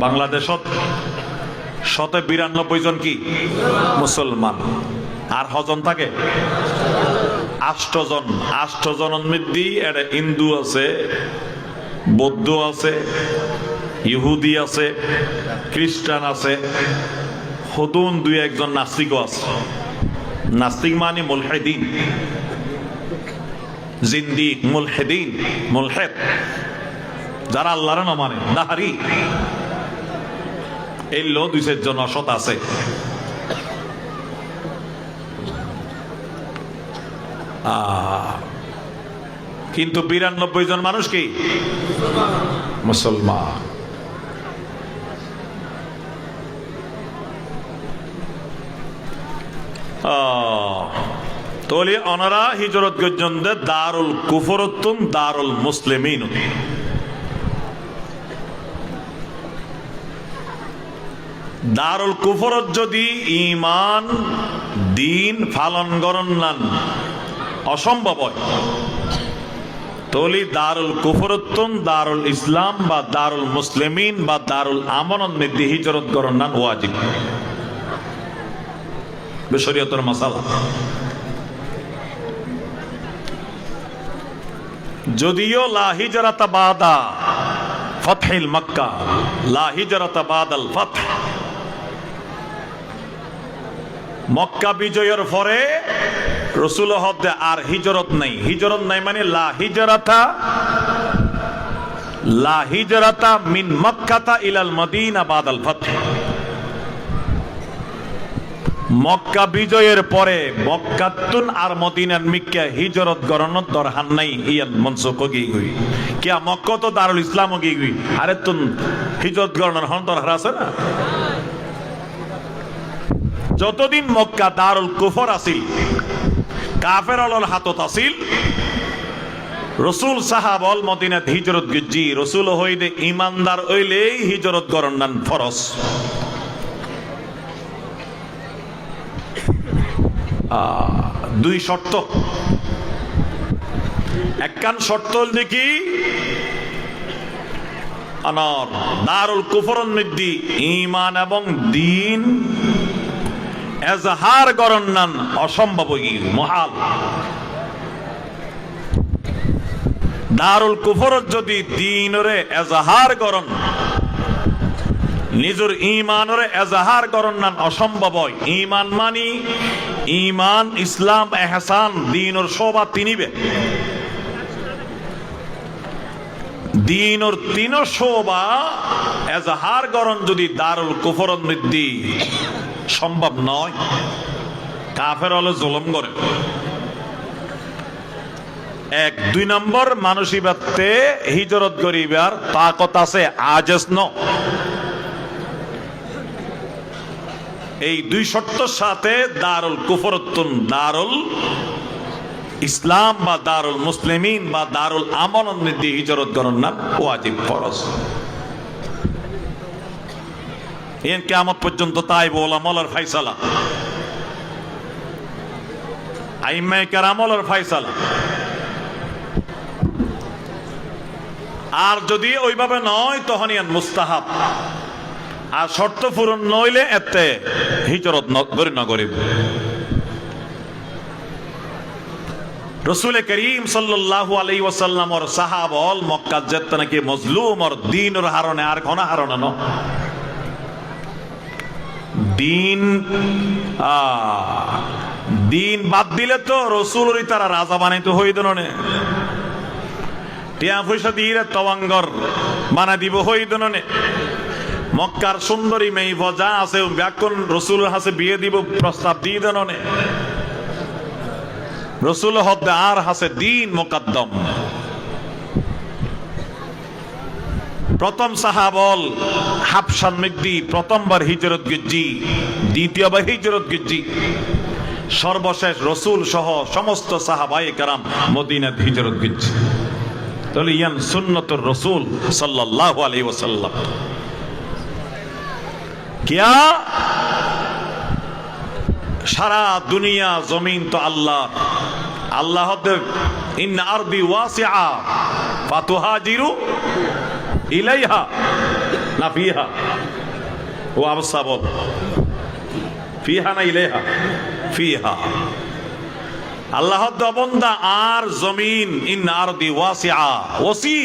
বাংলাদেশত 192 জন কি মুসলমান। আর হজন থাকে 8 জন। 8 জনের মধ্যে এটা হিন্দু আছে, বৌদ্ধ আছে, ইহুদি আছে, খ্রিস্টান আছে, হদুন 2-1 জন নাস্তিকও আছে। নাস্তিক মানে মুলহিদিন, জিন্দিক, মুলহিদিন, মুলহিদ যারা আল্লাহর না মানে, নাহারি। এই 2-4 জন অসৎ আছে। কিন্তু 92 জন মানুষ কি মুসলমান। তোলি অনারা হিজরত গজ্জনদে দারুল কুফরতুন দারুল মুসলিমিন। দারুল কুফরত যদি ইমান দিন পালন করন নান অসম্ভব হয়, তলি দারুল কুফরতুন দারুল ইসলাম বা দারুল মুসলিমিন বা দারুল আমানত মধ্যে হিজরত করন নান ওয়াজিব। শরীয়তের মাসালা। যদিও লা হিজরাতা বাদা ফাতহিল মক্কা, লা হিজরাতা বাদাল ফাতহ, মক্কা বিজয়ের পরে রাসূল হদে আর হিজরত নাই। হিজরত নাই মানে লা হিজরাতা মিন মক্কাতা ইলাল মদিনা বাদাল ফাতহ। মক্কা বিজয়ের পরে মক্কাতুন আর মদিনার মিক্কা হিজরত গরনত দরহান নাই ইয়ান মনসুখ গই গই কিয়া মক্কা তো দারুল ইসলাম গই গই আরে তুন হিজরত গরনত হন দরহার আছে না। যতদিন মক্কা দারুল কুফর আছিল, কাফের অলল হাতত আছিল, রসুল সাহাবল মদিনাত হিজরত গজ্জি রসুল হইদে ইমানদার হইলেই হিজরত গরনান ফরজ। দুই শর্ত, একখান শর্ত দেখি আনার দারুল কুফরন মধ্যে ঈমান এবং দ্বীন এজাহার গরনান অসম্ভব মহাল। দারুল কুফরত যদি দ্বীনরে এজাহার করন, নিজের ঈমানরে এজাহার করন না অসম্ভব হয়। ঈমান মানি ঈমান, ইসলাম, ইহসান, দ্বীনর শোভা তিনিবে। দ্বীনর তিন শোভা এজাহার করন যদি দারুল কুফরত মধ্যে সম্ভব নয়, কাফের হলে জুলুম করে। এক, দুই নম্বর মানসিকতে হিজরত করিবার তাকত আছে, আজেস ন। এই দুই শর্তের সাথে দারুল কুফরতুন দারুল ইসলাম বা দারুল মুসলিমিন বা দারুল আমল নির্দি হিজরত করার নাম ওয়াজিব ফরজ। এর কিয়ামত পর্যন্ত তাই ওলামার ফায়সালা, আইম্মায়ে কেরামের ফায়সালা। আর যদি ওইভাবে নয় তখন ইয়ান মুস্তাহাব, আর শর্ত পূরণ নইলে এতে হিজরত না করিব। রসুল করিম সাল্লাল্লাহু আলাইহি ওয়াসাল্লামর সাহাবল মক্কা যেত নাকি মজলুম আর দ্বীনের হারণে আর কোন হারণে ন দ্বীন বাদ দিলে তো রসুলরই তারা রাজা বানাইতে হইত নে, টিয়া পয়সা দিয়ে তওয়াঙ্গর বানা দিব হইত নে। মক্কার সুন্দরী মেয়ে যা আছে ব্যাকুন রসুলের হাতে বিয়ে দিব প্রস্তাব দিয়ে দেন নে। রসুল হদ্দে আর হাসে দিন মোকাদ্দম। প্রথম সাহাবল হাবশান মধ্যে প্রথমবার হিজরত গজ্জি, দ্বিতীয়বার হিজরত গজ্জি, সর্বশেষ রসুল সহ সমস্ত সাহাবায়ে কেরাম মদিনাত হিজরত গজ্জি। তাহলে ইয়ান সুন্নতুর রসুল সাল্লাল্লাহু আলাইহি ওয়াসাল্লাম। কিয়া সারা দুনিয়া জমিন তো আল্লাহ, আল্লাহ ইন্না আরদি ওয়াসিআ ফাতুহাজিরু ইলাইহা না ফিহা, ও আবসা বল ফিহা না ইলাইহা, ফিহা। আল্লাহ বন্দা আর জমিন ইন্না আরদি ওয়াসিআ, ওসি।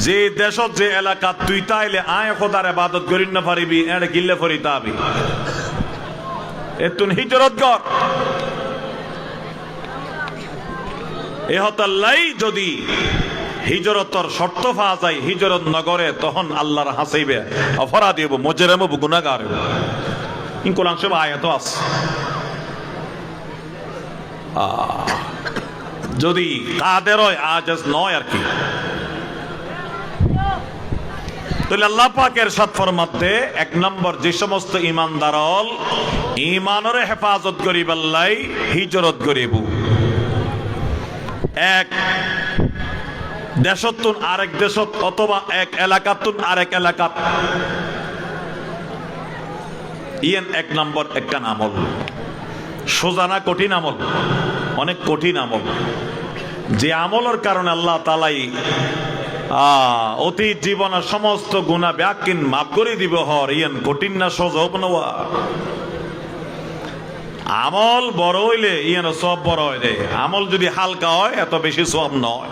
যে দেশত যে এলাকা তুই তাইলে আয় খোদার ইবাদত করিন না পারিবি, এড়ে গিল্লে ফরি তাবি এতুন হিজরত কর। এহতাল্লাই যদি হিজরতর শর্ত পাওয়া যায় হিজরত নগরে, তখন আল্লাহর হাসাইবে অপরাধী হব, মুজরিম হব, গুনাহগার হব। ইন কোরআন সব আয়াত আছে। যদি কাদের হয় আজাজ নয় আর কি। তাহলে আল্লাহ পাকের সাত ফরমাতে এক নম্বর যে সমস্ত ইমানদারল ইমানের হেফাজত করিবাল্লাই হিজরত করিব। এক দেশতুন আরেক দেশত অথবা এক এলাকাতুন আরেক এলাকাত, ইয়েন এক নম্বর একটা আমল। সোজানা কঠিন আমল, অনেক কঠিন আমল, যে আমলের কারণে আল্লাহ তাআলাই অতীত জীবনের সমস্ত গুনাহ ব্যাকিন মাফ করে দিব। হর ইয়ান কঠিন না সোজা বনওয়া আমল বড় হইলে ইয়ান সব বড় হয় রে। আমল যদি হালকা হয় এত বেশি সব নয়।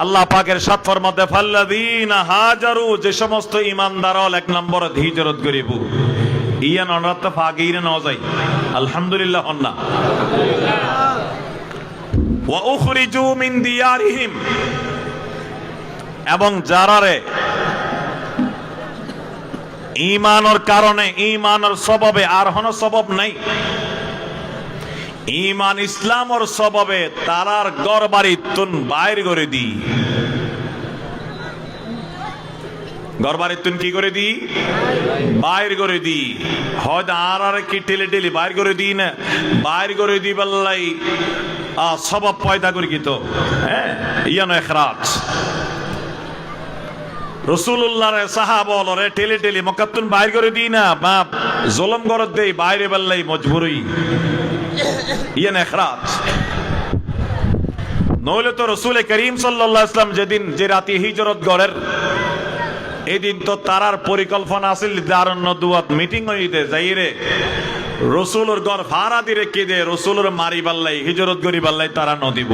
আল্লাহ পাকের সাত ফরমাতে ফাল্লাযীনা হাজারু, যে সমস্ত ইমানদারল এক নম্বর হিজরত করিব। ইয়ান অনরাত ফাগিরে ন যায় আলহামদুলিল্লাহ হন্না ওয়া উখরিজু মিন দিয়ারিহিম, এবং যারারে ঈমানের কারণে ঈমানের সববে আর কোনো সবব নাই। ঈমান ইসলামর সববে তারার ঘর বাড়ি তুন বাইর করে দি, ঘর বাড়ি তুন কি করে দি, বাইর করে দি। হয়তো আর কি টেলে টেলে বাইর করে দি না, বাইর করে দি বললাই সবব পয়দা করি কি তো, হ্যাঁ ইয়ানো এখরাজ রসুল্লাহ সাহাবলরে টেলে টেলে মক্কাতুন বাইর করে দি না, বাপ জলম গরত দেই বাইরে বললাই মজবুরি ইয়ান এখরাজ। নইলে তো রসুল করিম সাল্লাল্লাহু আলাইহি ওয়াসাল্লাম যেদিন যে রাতে হিজরত গড়ের এদিন তো তারার পরিকল্পনা আছিল দারুন নদুয়াত মিটিং হইতে যাইরে রসুলের ঘর ভাড়া দিয়ে রেখে দে, রসুলের মারি বাল্লাই হিজরত গরি বাল্লাই তারা নদিব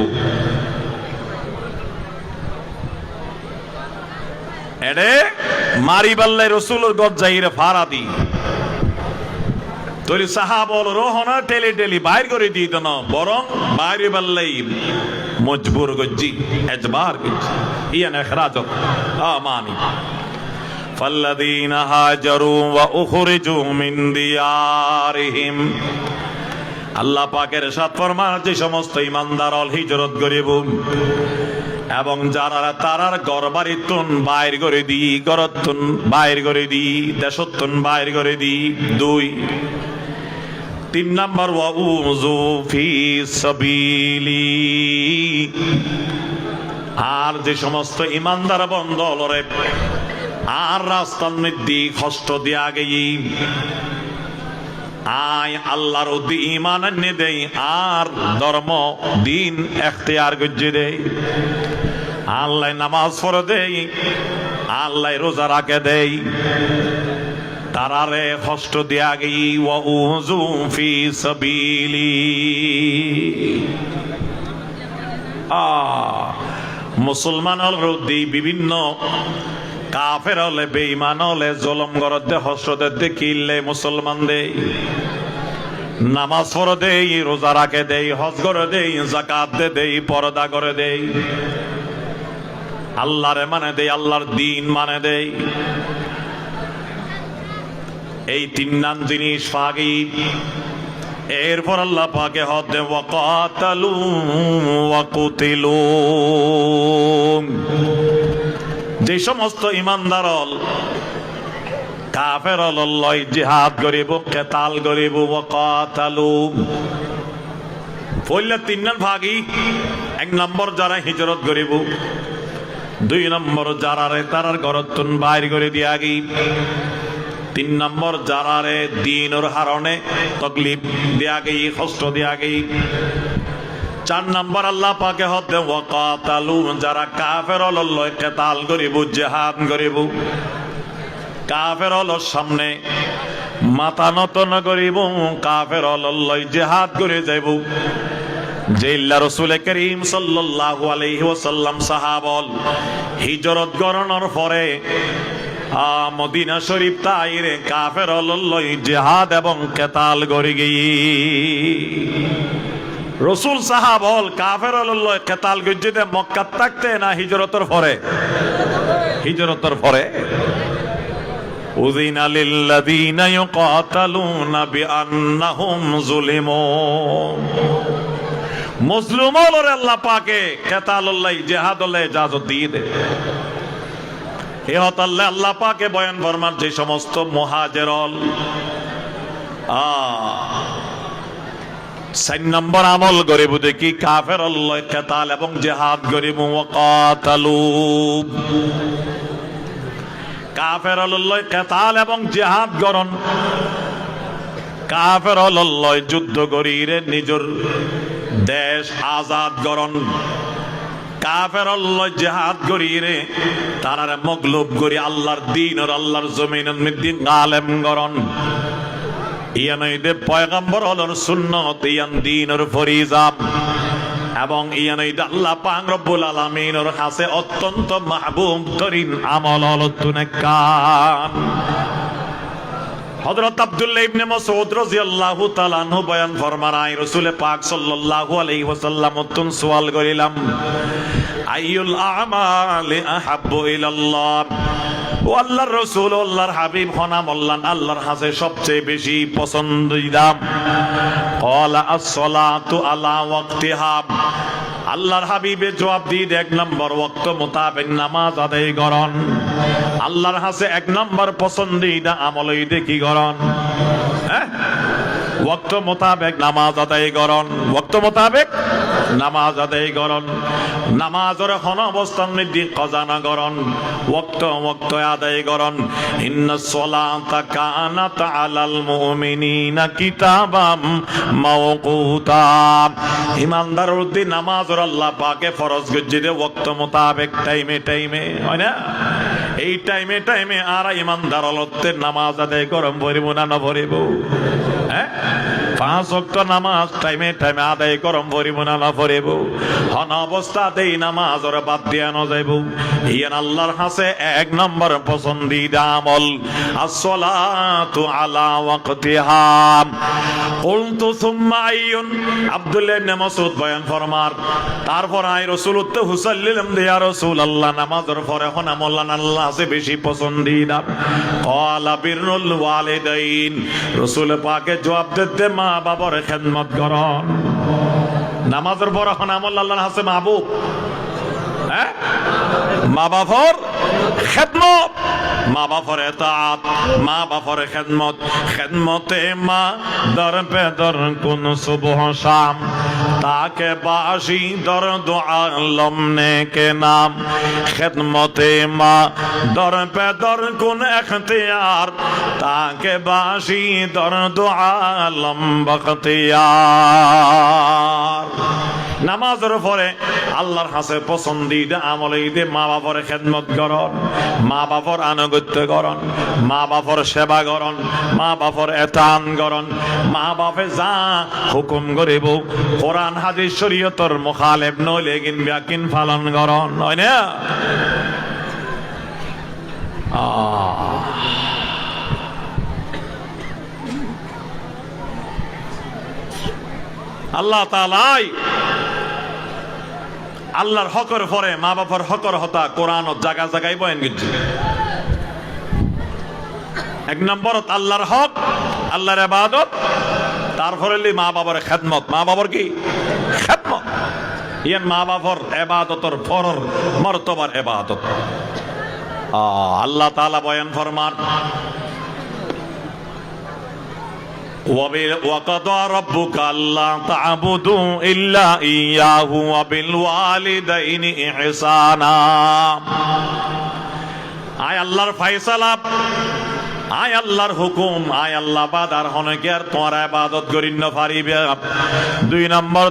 এডে মারি বাল্লাই রসুলের ঘর যাইরে ভাড়া দি তোরি সাহাবল রোহনা টেলি টেলি বাইর করে দিত না, বরং বাইরে বাল্লাই মজবুর গজ্জি এজবার গজ্জি ইয়ান এখরাজ আমানি। فالذين هاجروا واخرجوا من ديارهم আল্লাহ পাকের সাথ ফরমান যে সমস্ত ঈমানদার হিজরত করিব এবং যারা তারার ঘর বাড়িতুন বাইর করে দি, ঘরতুন বাইর করে দি, দেশতুন বাইর করে দি। 2 3 নাম্বার ওয়াউযু ফি সাবিলি আর যে সমস্ত ঈমানদার বন্ধলরে আর রাস্তার মধ্যে কষ্ট দিয়া গেই আয় আল্লাহর উদ্দি ঈমান এনে দেই আর ধর্ম দিন এখতিয়ার গজ্জে দেই, আল্লাহ নামাজ পড়ে দেই, আল্লাহ রোজা রাখে দেই, তারারে কষ্ট দিয়া গেই ওয়াউযু ফি সাবিলি। মুসলমানের বিরুদ্ধে বিভিন্ন কাফের হলে বেঈমান হলে জলম গরদে হসরতে দেখিলে মুসলমান দেই নামাজ পড়ে দেই, রোজা রাখে দেই, হজ করে দেই, যাকাত দে দেই, পর্দা করে দেই, আল্লাহরে মানে দেই, আল্লাহর দ্বীন মানে দেই। এই 3 নাম জিনিস পাগি। এরপর আল্লাহ পাকে হদে ওয়াকাতালু ওয়াকুতিলু যে সমস্ত ঈমানদার কাফের লয় জিহাদ করিব, কেতাল করিব, ওয়াকাতালু পয়লা 3 নাম ভাগি। 1 নম্বর যারা হিজরত করিব, 2 নম্বর যারারে তারার ঘরতুন বাইর করে দিয়া গি, 3 নম্বর যারারে দ্বীনের হারণে তকলিফ দিয়া গই, কষ্ট দিয়া গই, 4 নম্বর আল্লাহ পাকে হতে ওয়াকাতালু যারা কাফের লয় কেতাল করিব, জিহাদ করিব, কাফের সামনে মাথা নত না করিব, কাফের লয় জিহাদ করে যাইব। যে আল্লাহ রাসূল করিম সাল্লাল্লাহু আলাইহি ওয়াসাল্লাম সাহাবল হিজরত করানোর পরে মদিনা শরীফ তাইরে কাফের লয় জিহাদ এবং কেতাল করে গই। রসুল সাহাবল কাফের লয় কেতাল গজ্জিতে মক্কা থাকতে না হিজরতের পরে, হিজরতের পরে উযিনা লিল্লাযীনা ইউকাতালুনা বিআন্নাহুম যুলিমু মুসলিমদের আল্লাহ পাকে কেতালুল্লাহ জিহাদুল্লাহ ইজাজত দিয়ে দেয়। এ হতাল্লাহ আল্লাহ পাকে বয়ান ফরমান যে সমস্ত মুহাজিরল 4 নম্বর আমল গরিব দেখি কাফের লয় কেতাল এবং জিহাদ গরিব ওয়াকাতালু কাফের লয় কেতাল এবং জিহাদ করন, কাফের লয় যুদ্ধ করিরে নিজের দেশ আজাদ করন, কাফের লয় জিহাদ করিরে তারারে মগলুব করি আল্লাহর দ্বীন আর আল্লাহর জমিনের মধ্যে গালেম করন। ইয়ানইদে পয়গম্বর হলর সুন্নত, ইয়ান দ্বীনের ফরিজা এবং ইয়ানইদে আল্লাহ পাক রব্বুল আলামিনের কাছে অত্যন্ত মাহবুব তরিন আমল হল তুনেকান। হযরত আব্দুল্লাহ ইবনে মাসউদ রাদিয়াল্লাহু তাআলা আনহু বয়ান ফরমায় রাসূল পাক সাল্লাল্লাহু আলাইহি ওয়াসাল্লাম তুন সওয়াল করিলাম আইয়ুল আমালি আহাব্বু ইলাল্লাহ ও আল্লাহর রাসূল আল্লাহর হাবিব হনা বললেন আল্লাহর হাতে সবচেয়ে বেশি পছন্দিদা ক্বালা আস-সালাতু আলা ওয়াক্তিহা আল্লাহর হাবিবে জবাব দিয়ে এক নম্বর ওয়াক্ত মোতাবেক নামাজ আদায় করন আল্লাহর হাতে এক নম্বর পছন্দিদা আমল হইতে কি করন হ্যাঁ ওয়াক্ত মোতাবেক নামাজ আদায় করন ওয়াক্ত মোতাবেক নামাজ আদায় করন নামাজের কোন অবস্থান নির্দিষ্ট কাজা না করন ওয়াক্ত আদায় করন ইন্নাস সালাতা কানাত আলাল মুমিনিনা কিতাবাম মাওকুতা ইমানদারের উপর নামাজ আল্লাহ পাকে ফরজ গজ্জিদে ওয়াক্ত মোতাবেক টাইমে হয় না এই টাইমে আর ইমানদার হলতে নামাজ আদায় করম ভরিব না না ভরিব হ্যাঁ 5 ওয়াক্ত নামাজ টাইমে আদায় করম ভরিব না না ভরিব হন অবস্থাতেই নামাজ ওরা বাদ দিয়া না যাইব ইয়ান আল্লাহর কাছে এক নম্বর পছন্দিদা আমল as-salatu ala waqtiha qultu thumma ayyun Abdullah ইবনে মাসউদ বয়ান ফরমার তারপর আয় রাসূল তো হুসাল্লিলাম ইয়া রাসূলুল্লাহ নামাজের পরে হন আমল আল্লাহ কাছে বেশি পছন্দিদা ক্বালা বিররুল ওয়ালিদাইন রাসূল পাকে জবাব দিতে মা বাবার খেদমত করন নামাজের পর হন আমল আল্লাহর কাছে মাহবুব হ্যাঁ মা বাবার খেদমত মা বাবার এতাআত মা বাবার খেদমতে মা দর পে দর কোন সুবহ শাম তাকে বাসি দর দুআ লমনে কে নাম খেদমতে মা দর পে দর কোন ইখতিয়ার তাকে বাসি দর দুআ লম বখতিয়ার নামাজের পরে আল্লাহর কাছে পছন্দিদা আমল হইতে মা বাবার খেদমত করন মা বাবার আনুগত্য করন মা বাবার সেবা করন মা বাবার এতান করন মা বাপে যা হুকুম করিব কোরআন হাদিস শরীয়তের মুখালেফ নইলে কিনবা কিন পালন করন হয় না আল্লাহ তাআলাই আল্লাহর হকর পরে মা বাবার হকর হতা কোরআন জায়গা জায়গায় বয়ান করছে এক নম্বর আল্লাহর হক আল্লাহর ইবাদত তারপরে মা বাবার খেদমত মা বাবার কি খেদমত ইয়ান মা বাবার ইবাদতর ফরর মর্তবার ইবাদত আল্লাহ তাআলা বয়ান ফরমান وقضى ربك ألا تعبدوا إلا إياه وبالوالدين إحسانا আয় আল্লাহর ফয়সালা আয় আল্লাহর হুকুম আয় আল্লাহ বাদার হনকে আর তোমার ইবাদত করিন না পারিবে 2 নম্বর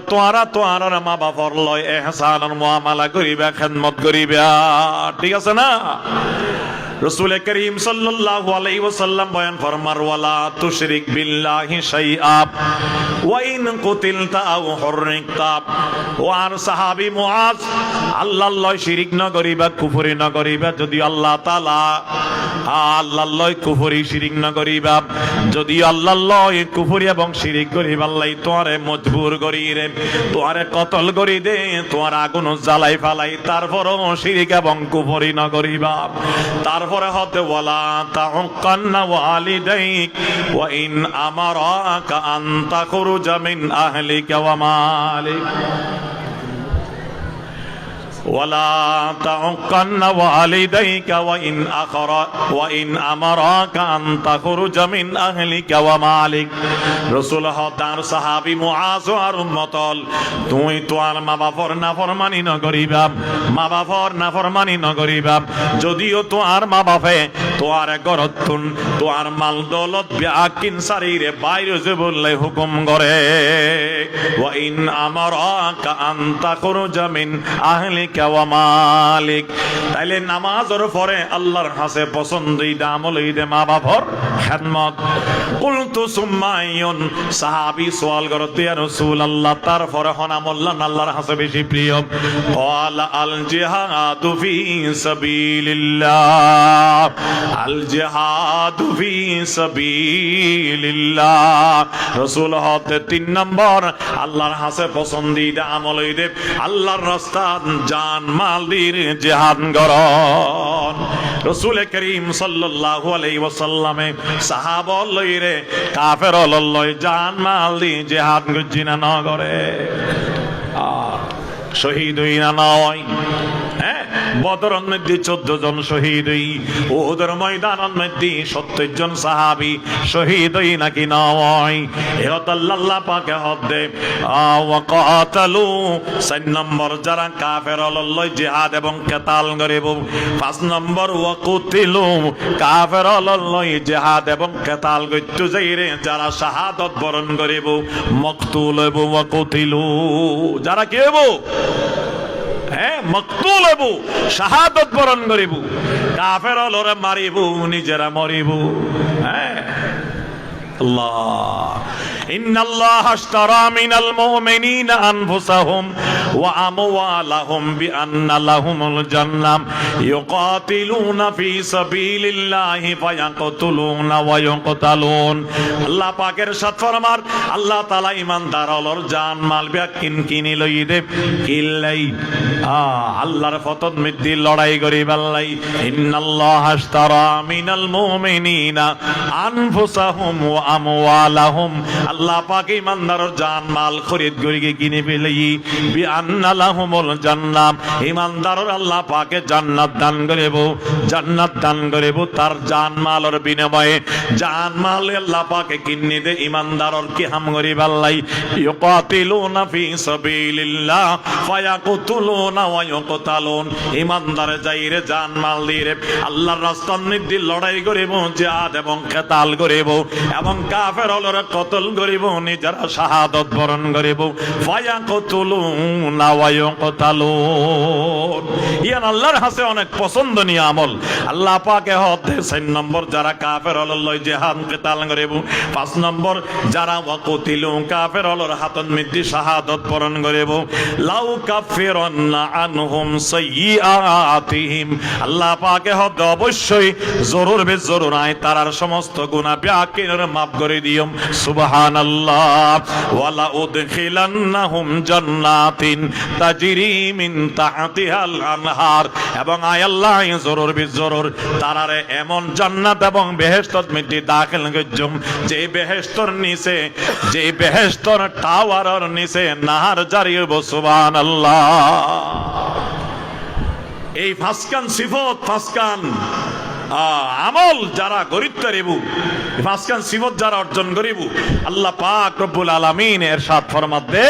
তোমার মা বাবার লয় ইহসানের মুআমালা করিবে খেদমত করিবে ঠিক আছে না রাসূল করিম সাল্লাল্লাহু আলাইহি ওয়াসাল্লাম বয়ান ফরমার ওয়ালা তুশরিক বিল্লাহি শাইআ ওয়া ইন কুতিলতা আও হুররিকতা ওয়ার সাহাবী মুআজ আল্লাহর লয় শিরিক না করিবা কুফরি না করিবা যদি আল্লাহ তাআলা আল্লাহর লয় কুফরি শিরিক না করিবা যদি আল্লাহর লয় কুফরি এবং শিরিক করিবা আল্লাহ তোরে মজবুর করি রে তোরে কতল করি দে তোর আগুন জ্বালাই ফালাই তারপরও শিরিক এবং কুফরি না করিবা তারপরে হতে ওয়ালা তাউকান্না ওয়ালিদাইক ওয়া ইন আমারাকা আন তাখরুজা মিন আহলিকা ওয়া মালিক ولا تعقن والديك وإن أمراك أن تخرج من أهلك ومالك رسول তার সাহাবী মুআজ আর উম্মতল তুই তোর মা বাবার নাফরমানি না করিবা মা বাবার নাফরমানি না করিবা যদিও তোর মা বাপে তোর গরতুন তোর মাল দৌলত বিআকিন শরীরে বাইরে যে বললে হুকুম করে ওয়া ইন আমারাকা আন তাখরুজা মিন আহলিকা ওয়া মালিক তাইলে নামাজের পরে আল্লাহর কাছে পছন্দিদা আমল হইতে মা বাবার খেদমত কুলতু সুম্মা আইয়ুন সাহাবী সওয়াল করতে ইয়া রাসূলুল্লাহ তারপরে হন আমল আল্লাহর কাছে বেশি প্রিয় ক্বালা আল জিহাদু ফি সাবিলিল্লাহ আল জিহাদু ফি সাবিলিল্লাহ। রাসূল হতে 3 নম্বর আল্লাহর হাসে পছন্দিদা আমল হইতে আল্লাহর রাস্তাত জান মাল দিয়ে জিহাদ করন। রাসূল করিম সাল্লাল্লাহু আলাইহি ওয়াসাল্লামে সাহাবা লইরে কাফের লই জান মাল দিয়ে জিহাদ গজিনা না করে শহীদ হই না নয়। হ্যাঁ, বদরের মধ্যে 14 জন শহীদ হই, উহুদের ময়দানের মধ্যে 70 জন সাহাবী শহীদ হই নাকি নয়। এত আল্লাহ পাকে হদে ওয়াকাতালু 4 নম্বর যারা কাফের লই জিহাদ এবং কিতাল করিব। 5 নম্বর ওয়াকুতিলু কাফের লই জিহাদ এবং কিতাল করতে যাইরে যারা শাহাদাত বরণ করিব। মাকতুল হইব ওয়াকুতিলু যারা কি হইব? হ্যাঁ, মাকতুল হইব, শাহাদাত বরণ করিব। কাফের লরে মারিব, নিজেরা মরিব। হ্যাঁ, আল্লাহ ইন্নাল্লাহ আশতারা মিনাল মুমিনিনা আনফুসাহুম ওয়া আমওয়ালাহুম বিআন্না লাহুমুল জান্নাহ ইউকাতিলুনা ফি সাবিলিল্লাহি ফায়াকতুলুনা ওয়া ইউকতালুন। আল্লাহ পাকের সাথ ফরমান আল্লাহ তাআলা ঈমানদারর জান মাল বিয়াকিন কিনি লই দে কিল্লাই আল্লাহর ফতত মিদ্দি লড়াই করি বাল্লাই। ইন্নাল্লাহ আশতারা মিনাল মুমিনিনা আনফুসাহুম ওয়া আমওয়ালাহুম আল্লাহ পাক ঈমানদারর জান মাল খরিদ করিকে কিনে ফেলি বিআন্না লাহুমুল জান্নাহ ঈমানদারর আল্লাহ পাকে জান্নাত দান করিব। জান্নাত দান করিব তার জান মালের বিনিময়ে। জান মাল আল্লাহ পাকে কিনে দে ঈমানদারর কি হাম করি বাল্লাই। ইউকাতিলুনা ফি সাবিলিল্লাহ ফায়াকতুলুনা ওয়া ইউকতালুন ঈমানদার যাইরে জান মাল দিয়ে আল্লাহর রাস্তার মধ্যে লড়াই করিব, জিহাদ এবং কিতাল করিব এবং কাফের লরে কতল করিব, নিজেরা শাহাদাত বরণ করিব। ফায়াকতুলুনা ওয়া ইউকতালুন ইয়ান আল্লাহর হাসে অনেক পছন্দনীয় আমল। আল্লাহ পাকে হতে 4 নম্বর যারা কাফের লই জিহাদ কিতাল করিব। 5 নম্বর যারা ওয়াকুতিলু কাফের লর হাতন মধ্যে শাহাদাত বরণ করিব। লাউ কাফিরান্না আনহুম সাইয়্যাতিহিম আল্লাহ পাকে হতে অবশ্যই জরুর বে জরুর আয় তারার সমস্ত গুনাহ বিয়াকিনের মাফ করে দিও। সুবহানাল্লাহ ওয়ালা উদখিলান্নাহুম জান্নাতিন তাজরি মিন তাহতিহাল আনহার এবং আয় আল্লাহ জরুর বে জরুর তারারে এমন জান্নাত এবং বেহেশতত মধ্যে দাখিল করজুম যে বেহেশতর নিচে যে বেহেশতর টাওয়ারের নিচে নাহার জারি হইব। সুবহানাল্লাহ। এই ফাসকান সিফত ফাসকান আমল যারা গরিব করিবু, ফাসকান সিফত যারা অর্জন করিবু আল্লাহ পাক রব্বুল আলামিন ইরশাদ ফরমাতে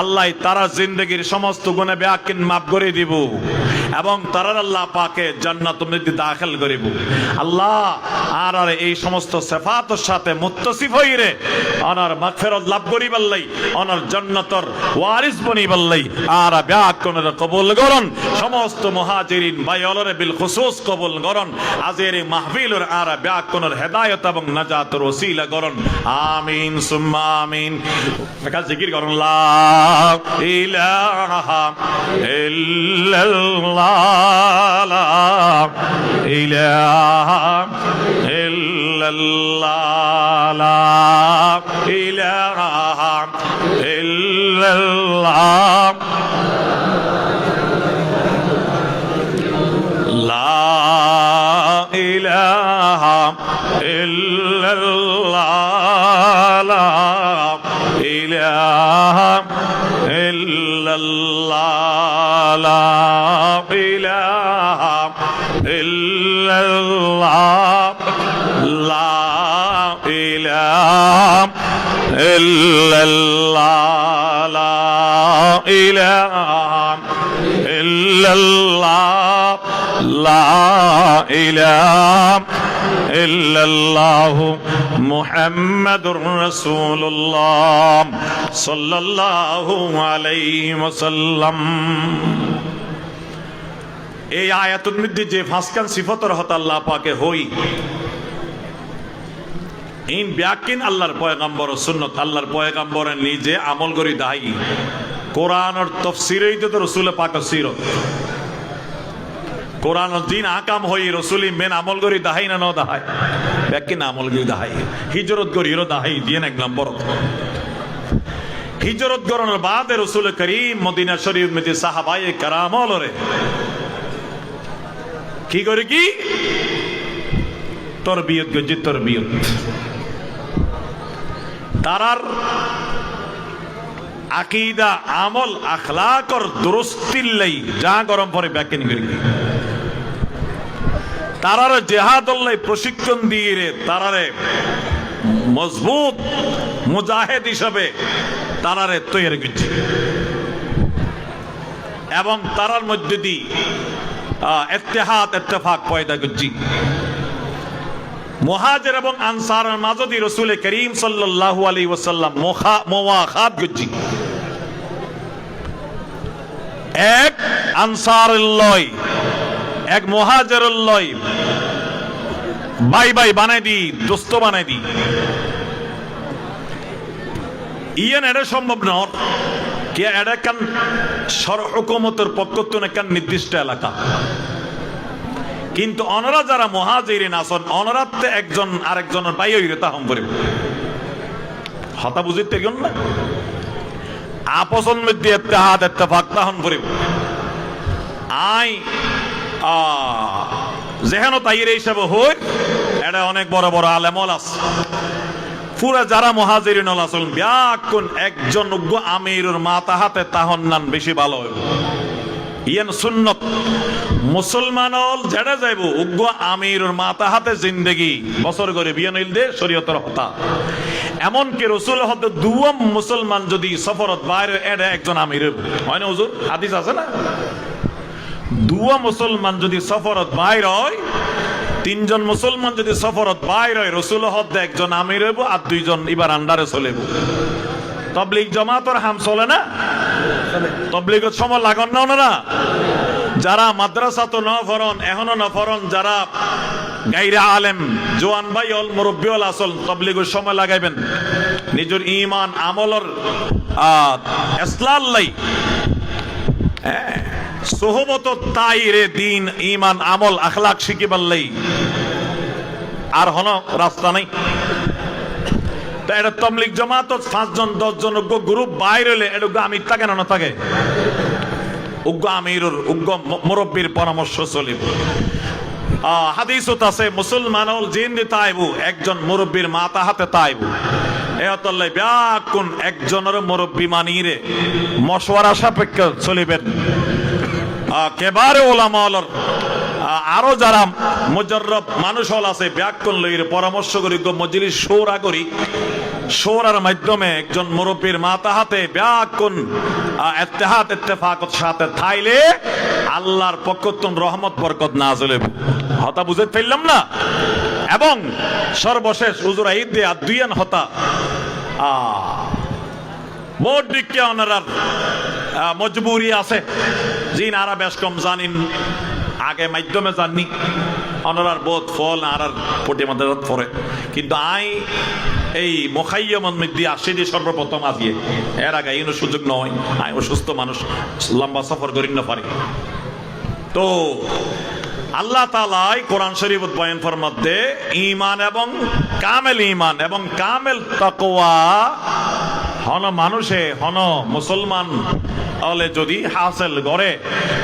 আল্লাহ তারা জিন্দেগীর সমস্ত গুনাহ বিয়াকিন মাফ করে দিব এবং তারা আল্লাহ পাকে জান্নাতের মধ্যে দাখিল করিব। আল্লাহ আর এই সমস্ত সিফাতের সাথে মুত্তাসিফ হইরে অনার মাগফিরাত লাভ করিবাল্লাই অনার জান্নাতের ওয়ারিস বনিবাল্লাই আর বিয়াকিনের কবুল করুন। সমস্ত মুহাজিরিন ভাইওয়ালারে বিল খুসুস কবুল করুন। আজের মাহফিলের আর বিয়াকিনের হেদায়েত এবং নাজাতের ওসিলা করুন। আমিন সুম্মা আমিন। একটা জিকির করুন লা ইলাহা ইল্লাল্লাহ লা ইলাহা ইল্লাল্লাহ লা ইলাহা ইল্লাল্লাহ লা ইলাহা ইল্লাল্লাহ লা ইলাহা ইল্লাল্লাহ লা ইলাহা ইল্লাল্লাহ লা ইলাহা ইল্লাল্লাহ লা ইলাহা ইল্লাল্লাহ লা ইলাহা ইল্লাল্লাহ মুহাম্মাদুর রাসূলুল্লাহ সাল্লাল্লাহু আলাইহি ওয়াসাল্লাম। এই আয়াতের মধ্যে যে ফাসকান সিফাতের হত আল্লাহ পাকে হই ইন বিয়াকিন আল্লাহর পয়গম্বর ও সুন্নাত আল্লাহর পয়গম্বর নিজে আমল করি দাই কোরআন আর তাফসীরেই তো রাসূল পাক সিরত কোরআন দিন আকাম হই রসুলি মেন আমল করি দাহাই না ন দাহাই ব্যাকি না আমল করি দাহাই হিজরত করি হিরো দাহাই দিয়ে এক নম্বর হিজরত করানোর বাদে রসুল করিম মদিনা শরীফ মেতে সাহাবায়ে কারামল রে কি করে কি তরবিয়ত গজি তরবিয়ত তারার আকীদা আমল আখলাকর দুরুস্তির লাই যা গরম পরে ব্যাখ্যান করি তারারে জিহাদুল্লাহ প্রশিক্ষণ দিয়ে রে তারারে মজবুত মুজাহিদ হিসাবে তারারে তৈরি করছে এবং তারার মধ্যে দিয়ে ইত্তেহাদ ইত্তেফাক পয়দা করছি মুহাজির এবং আনসারের মাঝে দিয়ে রাসূল করিম সাল্লাল্লাহু আলাইহি ওয়াসাল্লাম মুওয়াখাত করছি এক আনসারের লয় এক মুহাজিরের লয় ভাই ভাই বানাই দি দোস্ত বানাই দি ইয়ান এটা সম্ভব নয় কি এটা কান হুকুমতের পক্ষ থেকে কান নির্দিষ্ট এলাকা কিন্তু অনরা যারা মুহাজিরিন আছেন অনরাতে একজন আরেকজনের ভাই হইরে তা হম করিব হতা বুঝিতে গেল না আপসন মধ্যে ইত্তেহাদ ইত্তেফাক তা হম করিব আই যেহেন তাইরে হিসাবে হই এটা অনেক বড় বড় আলেমল আছে পুরা যারা মুহাজিরিন আছেন ব্যাকুন একজন আমিরুর মাথা হাতে তাহন্নান বেশি ভালো হইব ইয়ান সুন্নত মুসলমানল যেটা যাইব উগ্র আমিরুর মাথা হাতে জিন্দেগি বছর করে বিয়ান হইল দে শরীয়তের হতা এমনকি রাসূল হতে দুম মুসলমান যদি সফরত বাইরে এডে একজন আমির হয় না হুজুর হাদিস আছে না দুয়া মুসলমান যদি সফরত বাইরে হয় তিনজন মুসলমান যদি সফরত বাইরে হয় রাসূল হতে একজন আমির হইব আর দুইজন ইবার আন্ডারে চলেব তাবলীগ জামাতের হাম চলে না তাবলীগের সময় লাগন না ওনারা যারা মাদ্রাসা তো নফরন এখনো নফরন যারা গায়রে আলেম জওয়ান ভাই অল মুরব্বী অল আসল তাবলীগের সময় লাগাইবেন নিজের ঈমান আমলর ইসলাহ লাই সোহবত তাইরে দিন ঈমান আমল আখলাক শিখিবার লাই আর হন রাস্তা নাই এটা তবলিগ জামাত 5 জন 10 জন গ্রুপ বাইরে হলে এটা আমি থাকে না থাকে উগ্র আমিরুর উগ্র মুরব্বীর পরামর্শ চলিব হাদিসত আছে মুসলমান হল জিন তাইবু একজন মুরব্বীর মাথা হাতে তাইবু এতলাই ব্যাকুন একজনের মুরব্বী মানিরে মশওয়ারা সাপেক্ষে চলিবেন কেবারে ওলামা হলর আরো যারা মুজাররব মানুষ হল আছে ব্যাকুন লইর পরামর্শ করি মজলিস শোরা করি শোরার মাধ্যমে একজন মুরব্বীর মাথা হাতে ব্যাকুন ইত্তেহাদ ইত্তেফাকত সাথে থাইলে আল্লাহর পক্ষ থেকে রহমত বরকত নাযিল হবে হতা বুঝে ফেললাম না এবং সর্বশেষ হুজুর ঈদ দে আদুয়ান হতা বহুত দিকে ওনার মজবুরি আছে জিন আরা বেশ কম জানিন আগে মাধ্যমে জাননি ওনার বহুত ফল আর পটি মধ্যে পড়ে কিন্তু আই এই মুখাইয়ামন মধ্যে আসে যে সর্বপ্রথম আজিয়ে এর আগে এই সুযোগ নয় আই অসুস্থ মানুষ লম্বা সফর করি না পারি তো আল্লাহ তাআলাই কোরআন শরীফত বয়ান ফরমাতে ঈমান এবং কামেল তাকওয়া হন মানুষে হন মুসলমান হলে যদি হাসিল করে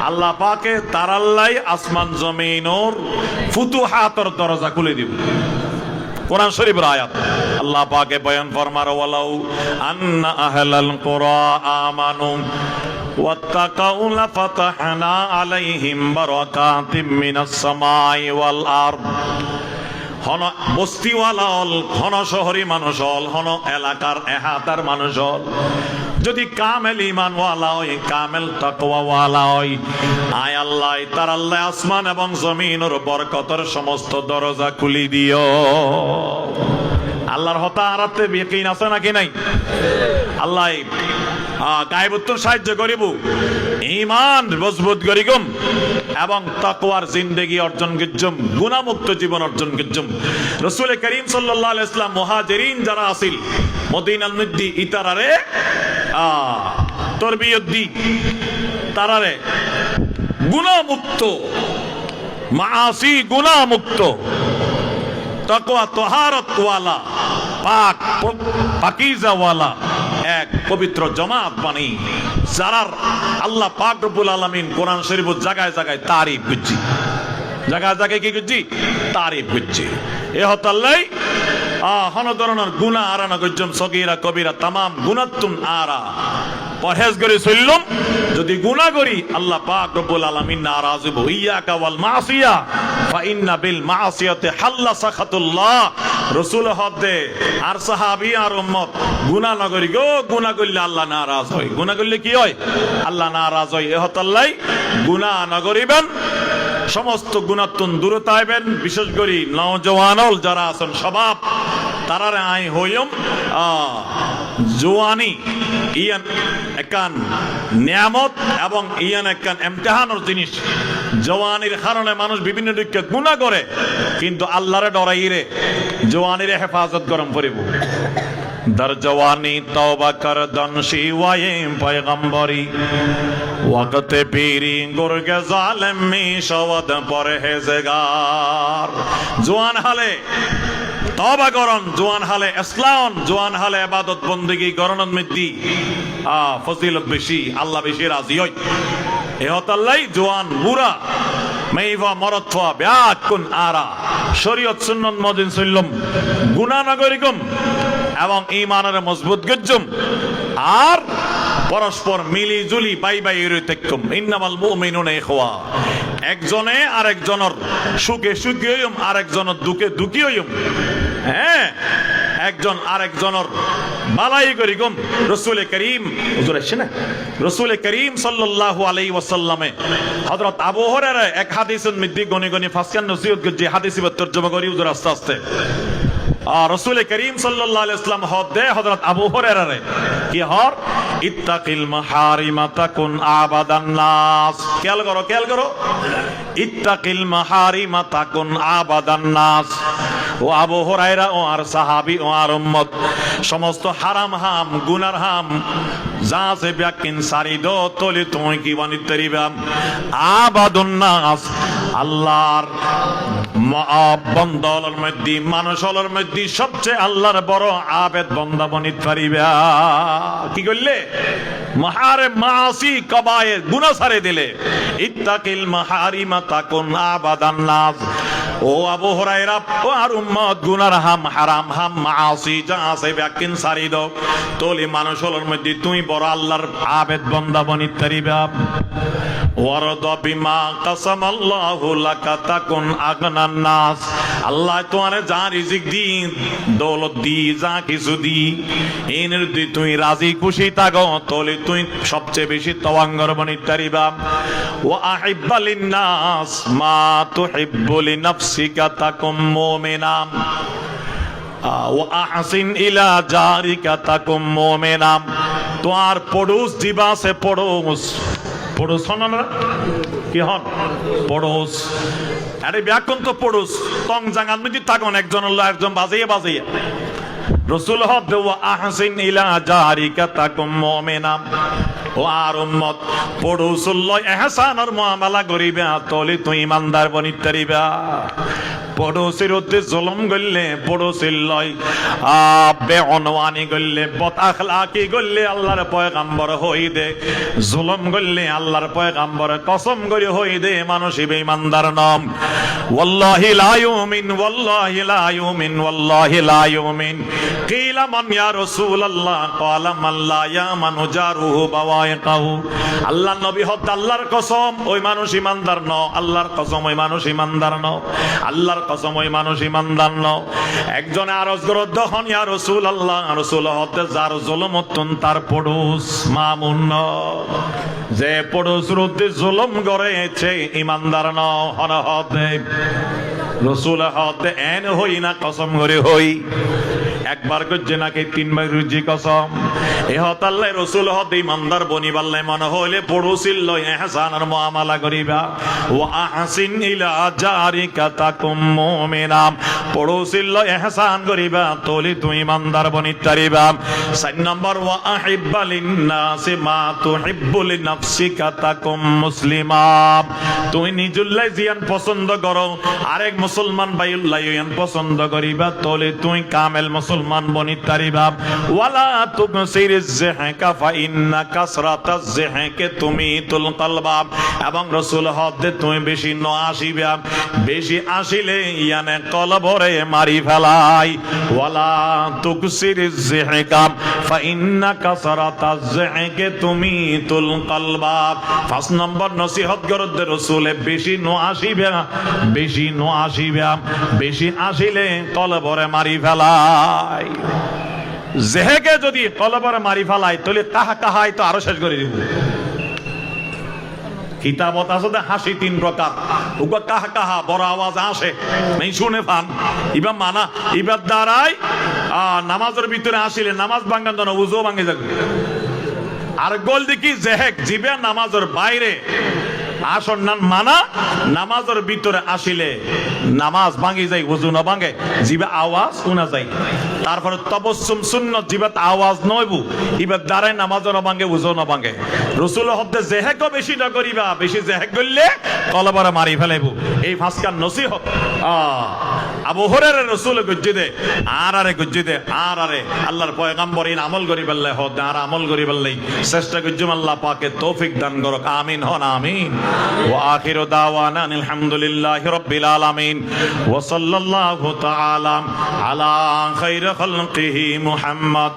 আল্লাহ পাকে তার আল্লাহ আসমান জমিনের ফুতুহাতের দরজা খুলে দিব কোরআন শরীফের আয়াত আল্লাহ পাকে বয়ান ফরমার ওয়ালাউ আন্না আহলাল কুরা আমানু ওয়াত্তাকাউ লাফাতাহনা আলাইহিম বারাকাতিম মিনাস সামাই ওয়াল আরদ হন বস্তিওয়ালা হল হন শহরী মানুষ হল হন এলাকার এহাতার মানুষ হল যদি কামেল ঈমান ওয়ালা হয় কামেল তাকওয়া ওয়ালা হয় আয় আল্লাহ তার আল্লাহ আসমান এবং জমিনের বরকতের সমস্ত দরজা খুলি দিও আল্লাহর হতা আরাতে ইয়াকিন আছে নাকি নাই আল্লাহ গায়বত্ব সাহায্য করিব ঈমান মজবুত করিগম এবং তাকওয়ার জিন্দেগি অর্জন গজ্জম গুনাহমুক্ত জীবন অর্জন গজ্জম রাসূল করিম সাল্লাল্লাহু আলাইহি ওয়াসাল্লাম মুহাজিরিন যারা আসিল মদিনার মধ্যে ইতারারে তরবিয়ত দি তারারে গুনাহমুক্ত মাআসি গুনাহ মুক্ত, তাকওয়া তাহারাত ওয়ালা, পাক পাকিজা ওয়ালা এক পবিত্র জামাত বানি যারা আল্লাহ পাক রব্বুল আলামিন কোরআন শরীফ জায়গায় জায়গায় তারিফ করছি, জায়গায় জায়গায় কি করছি? তারিফ করছি। এ হতাল্লাই হন ধরনের গুনাহ আরানা গজ্জম সগীরা কবিরা তামাম গুনাতুন আরা পরহেজ করে চললাম। যদি গুনাহ করি আল্লাহ পাক রব্বুল আলামিন নারাজ হইব। ইয়াকা ওয়াল মাসিয়া ফা ইন্না বিল মাসিয়াতি হাল্লা সাখাতুল্লাহ। রাসূল হদে আর সাহাবী আর উম্মত গুনাহ না করি গো, গুনাহ করলে আল্লাহ নারাজ হয়। গুনাহ করলে কি হয়? আল্লাহ নারাজ হয়। এ হতাল্লাই গুনাহ না করিবেন, সমস্ত গুণাতুন দূরে তাইবেন। বিশেষ করে নওজওয়ানল যারা আছেন স্বভাব তারারে আই হইম জওয়ানি ইয়ান একান নিয়ামত এবং ইয়ান একান ইমতিহানের জিনিস। জওয়ানির কারণে মানুষ বিভিন্ন দিকে গুনাহ করে, কিন্তু আল্লাহরে ডরাই রে জওয়ানিরে হেফাজত গরম করিব। در جوانی توبہ کر دن شیوائیں پیغمبری وقت پیری گرگ ظالم می شود پرہیزگار। জওয়ান হালে তওবা করন, জওয়ান হালে ইসলাম, জওয়ান হালে ইবাদত বندگی করণের মধ্যে ফজিলত বেশি, আল্লাহ বেশি রাজি হয়। এ হতাল্লাই জওয়ান বুড়া মেইভা মরতফা ব্যাকুন আরা শরীয়ত সুন্নাত মদিন সল্লম গুনাহ না করিকম এবং ঈমানের মজবুত গজ্জম আর পরস্পর মিলি জুলি বাই বাই রইতেকম। ইন্নামাল মুমিনুনা ইখওয়া। একজনে আরেকজনের সুখে সুখী হইম, আরেকজনের দুঃখে দুঃখী হইম। হ্যাঁ, একজন আরেকজনের বালাই করিকম। রাসূল করিম হুজুর আসছে না, রাসূল করিম সাল্লাল্লাহু আলাইহি ওয়াসাল্লামে হযরত আবু হুরায়রা এক হাদিসের মধ্যে গনি গনি ফাসকান নসিহত যে হাদিসে তরজমা করি হুজুর আস্তে আস্তে। রাসূল করিম সাল্লাল্লাহু আলাইহি ওয়াসাল্লাম হদে হযরত আবু হুরায়রা রে কি হর ইত্তাকিল মাহারিমা তাকুন আবাদান নাস। খেয়াল করো, খেয়াল করো। ইত্তাকিল মাহারিমা তাকুন আবাদান নাস। ও আবু হুরায়রা ও আর সাহাবী ও আর উম্মত সমস্ত হারাম হাম গুনার হাম যা সে ব্যাকিন সারি দো তলি তুমি কি বানিত তরিবাম আবাদুন নাস। আল্লাহর বন্দার মধ্যে মানুষের মধ্যে সবচেয়ে আল্লাহর বড় আবেদ বন্দা বনিত পারিবা। কি করলে? মাহারিম মাসি কবায়ের গুনাহ ছাড়ে দিলে। ইত্তাকিল মাহারিমা তাকুন আবাদান নাস। ও আবু হুরায়রা ও আর উম্মত গুনার হাম হারাম হাম মাসি যা আছে ব্যাকিন সারি দাও তলি মানুষের মধ্যে তুমি বড় আল্লাহর আবেদ বন্দা বনিত পারিবা। ওয়ারদা বিমা কাসামাল্লাহু লাকা তাকুন আগনান নাস। আল্লাহ তোমারে যা রিজিক দি দৌলত দি যা কিছু দি এনের দি তুই রাজি খুশি থাকো তলে তুই সবচেয়ে বেশি তওয়াঙ্গর বনিত পারিবা। ওয়া আহিব্বা লিন্নাস মা তুহিব্বু লিনাফসিকা তাকুম মুমিনাম ওয়া আহসিন ইলা জারিকা তাকুম মুমিনাম। তোমার পড়োস দিবা সে পড়োস পড়োস হন না কি হন পড়োস। আরে ব্যাকুন তো পড়োস তং জাঙ্গান মধ্যে থাকুন একজন আল্লাহ একজন বাজাইয়া বাজাইয়া। রাসূল হদ ওয়া আহসিন ইলা জারিকা তাকুম মুমিনাম। ও আর উম্মত পড়োসুল্লাহ ইহসানের মুআমালা করিবা তলে তুই ইমানদার বনিত পারিবা। পড়োসির উদ্দে জুলুম করলে পড়োসির লয় বেঅনওয়ানি করলে বদ আখলাকি করলে আল্লাহর পয়গম্বর হই দে, জুলুম করলে আল্লাহর পয়গম্বর কসম করে হই দে মানুষ বেঈমানদার নাম। ওয়াল্লাহি লা ইউমিন ওয়াল্লাহি লা ইউমিন ওয়াল্লাহি লা ইউমিন। কিলা মান ইয়া রাসূলুল্লাহ ক্বালা মান লা ইয়ামানু জারুহু বাওয়াইকাহু। আল্লাহর নবী হদ আল্লাহর কসম ওই মানুষ ইমানদার ন, আল্লাহর কসম ওই মানুষ ইমানদার ন, আল্লাহর কসম ওই মানুষ ইমানদার ন। একজনে আরজ করত দখন ইয়া রাসূলুল্লাহ, রাসূল হদ যার জুলুম হতন তার পড়োস মামুন ন। যে পড়োস রুদ্দে জুলুম করেছে ইমানদার ন হন হদ। রাসূল হদ এন হই না কসম করে হই। একবার করছে নাকি তিনবার রুজি কসম এ হতাল্লে রসুল হতে ইমানদার বনি বাল্লে মনে হইলে পড়োশিল লয় ইহসানের মুআমালা করিবা ওয়া আহসিন ইলা জারিকা তাকুম মুমিনা পড়োশিল লয় ইহসান করিবা তলি তুই ইমানদার বনি তারিবা 4 নম্বর ওয়া আহিব্বা লিন্নাসি মা তুহিব্বু লিনাফসিকা তাকুম মুসলিমা তুই নিজুল্লাহ জিয়ান পছন্দ করো আরেক মুসলমান ভাইউল্লাহ ইয়ান পছন্দ করিবা তলে তুই কামেল মুসলমান বনি তারিবা ওয়ালা তুকসিরিজ যিহকা ফা ইন্না কাসরাতাজ যিহকে তুমিতুল কলবা এবং রাসূল হদে তুই বেশি ন আসিবা বেশি আসিলে ইয়ানে কলবরে মারি ফেলাই ওয়ালা তুকসিরিজ যিহকা ফা ইন্না কাসরাতাজ যিহকে তুমিতুল কলবা 5 নম্বর নসিহত করতে রাসূলে বেশি ন আসিবা বেশি ন আসিবা বেশি আসিলে কলবরে মারি ফেলাই জেহেকে যদি কলবরে মারি ফেলাই তাহলে কাহা কাহাই তো আরো শেষ করে দিব কিতাবত আছে হাসি 3 প্রকার উগা কাহা কাহা বড় আওয়াজ আসে নাই শুনে পান ইবা মানা ইবার দ্বারাই নামাজের ভিতরে আসিলে নামাজ ভাঙান না ওযু ভাঙে যাবে আর গোল দেখি জেহেক জিবে নামাজের বাইরে আসর মানা নামাজের ভিতরে আসিলে নামাজ ভাঙি যায় ওযু না ভাঙে জিবে আওয়াজ শোনা যায় তারপরে তাবাসসুম সুন্নাত জিবাত আওয়াজ নয়বু ইবার দ্বারাই নামাজের না ভাঙে ওযু না ভাঙে রাসূল হদ্দে জেহেক বেশি না করিবা বেশি জেহেক করলে কলবরে মারি ফেলাইবো এই ফাসকার নসিহত আবু হুরায়রা রাসূল গজ্জিদে আরে গজ্জিদে আরে আল্লাহর পয়গম্বর ইন আমল করি বললে হদ আর আমল করি বললেই চেষ্টা করজুম আল্লাহ পাকে তৌফিক দান করুক আমিন হন আমিন ওয়া আখিরু দাওয়ানা আলহামদুলিল্লাহি রাব্বিল আলামিন ওয়া সাল্লাল্লাহু তাআলা আলা খাইর খালকিহি মুহাম্মদ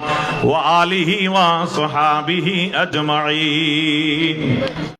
ওয়া আলিহি ওয়া সাহাবিহি আজমাইন।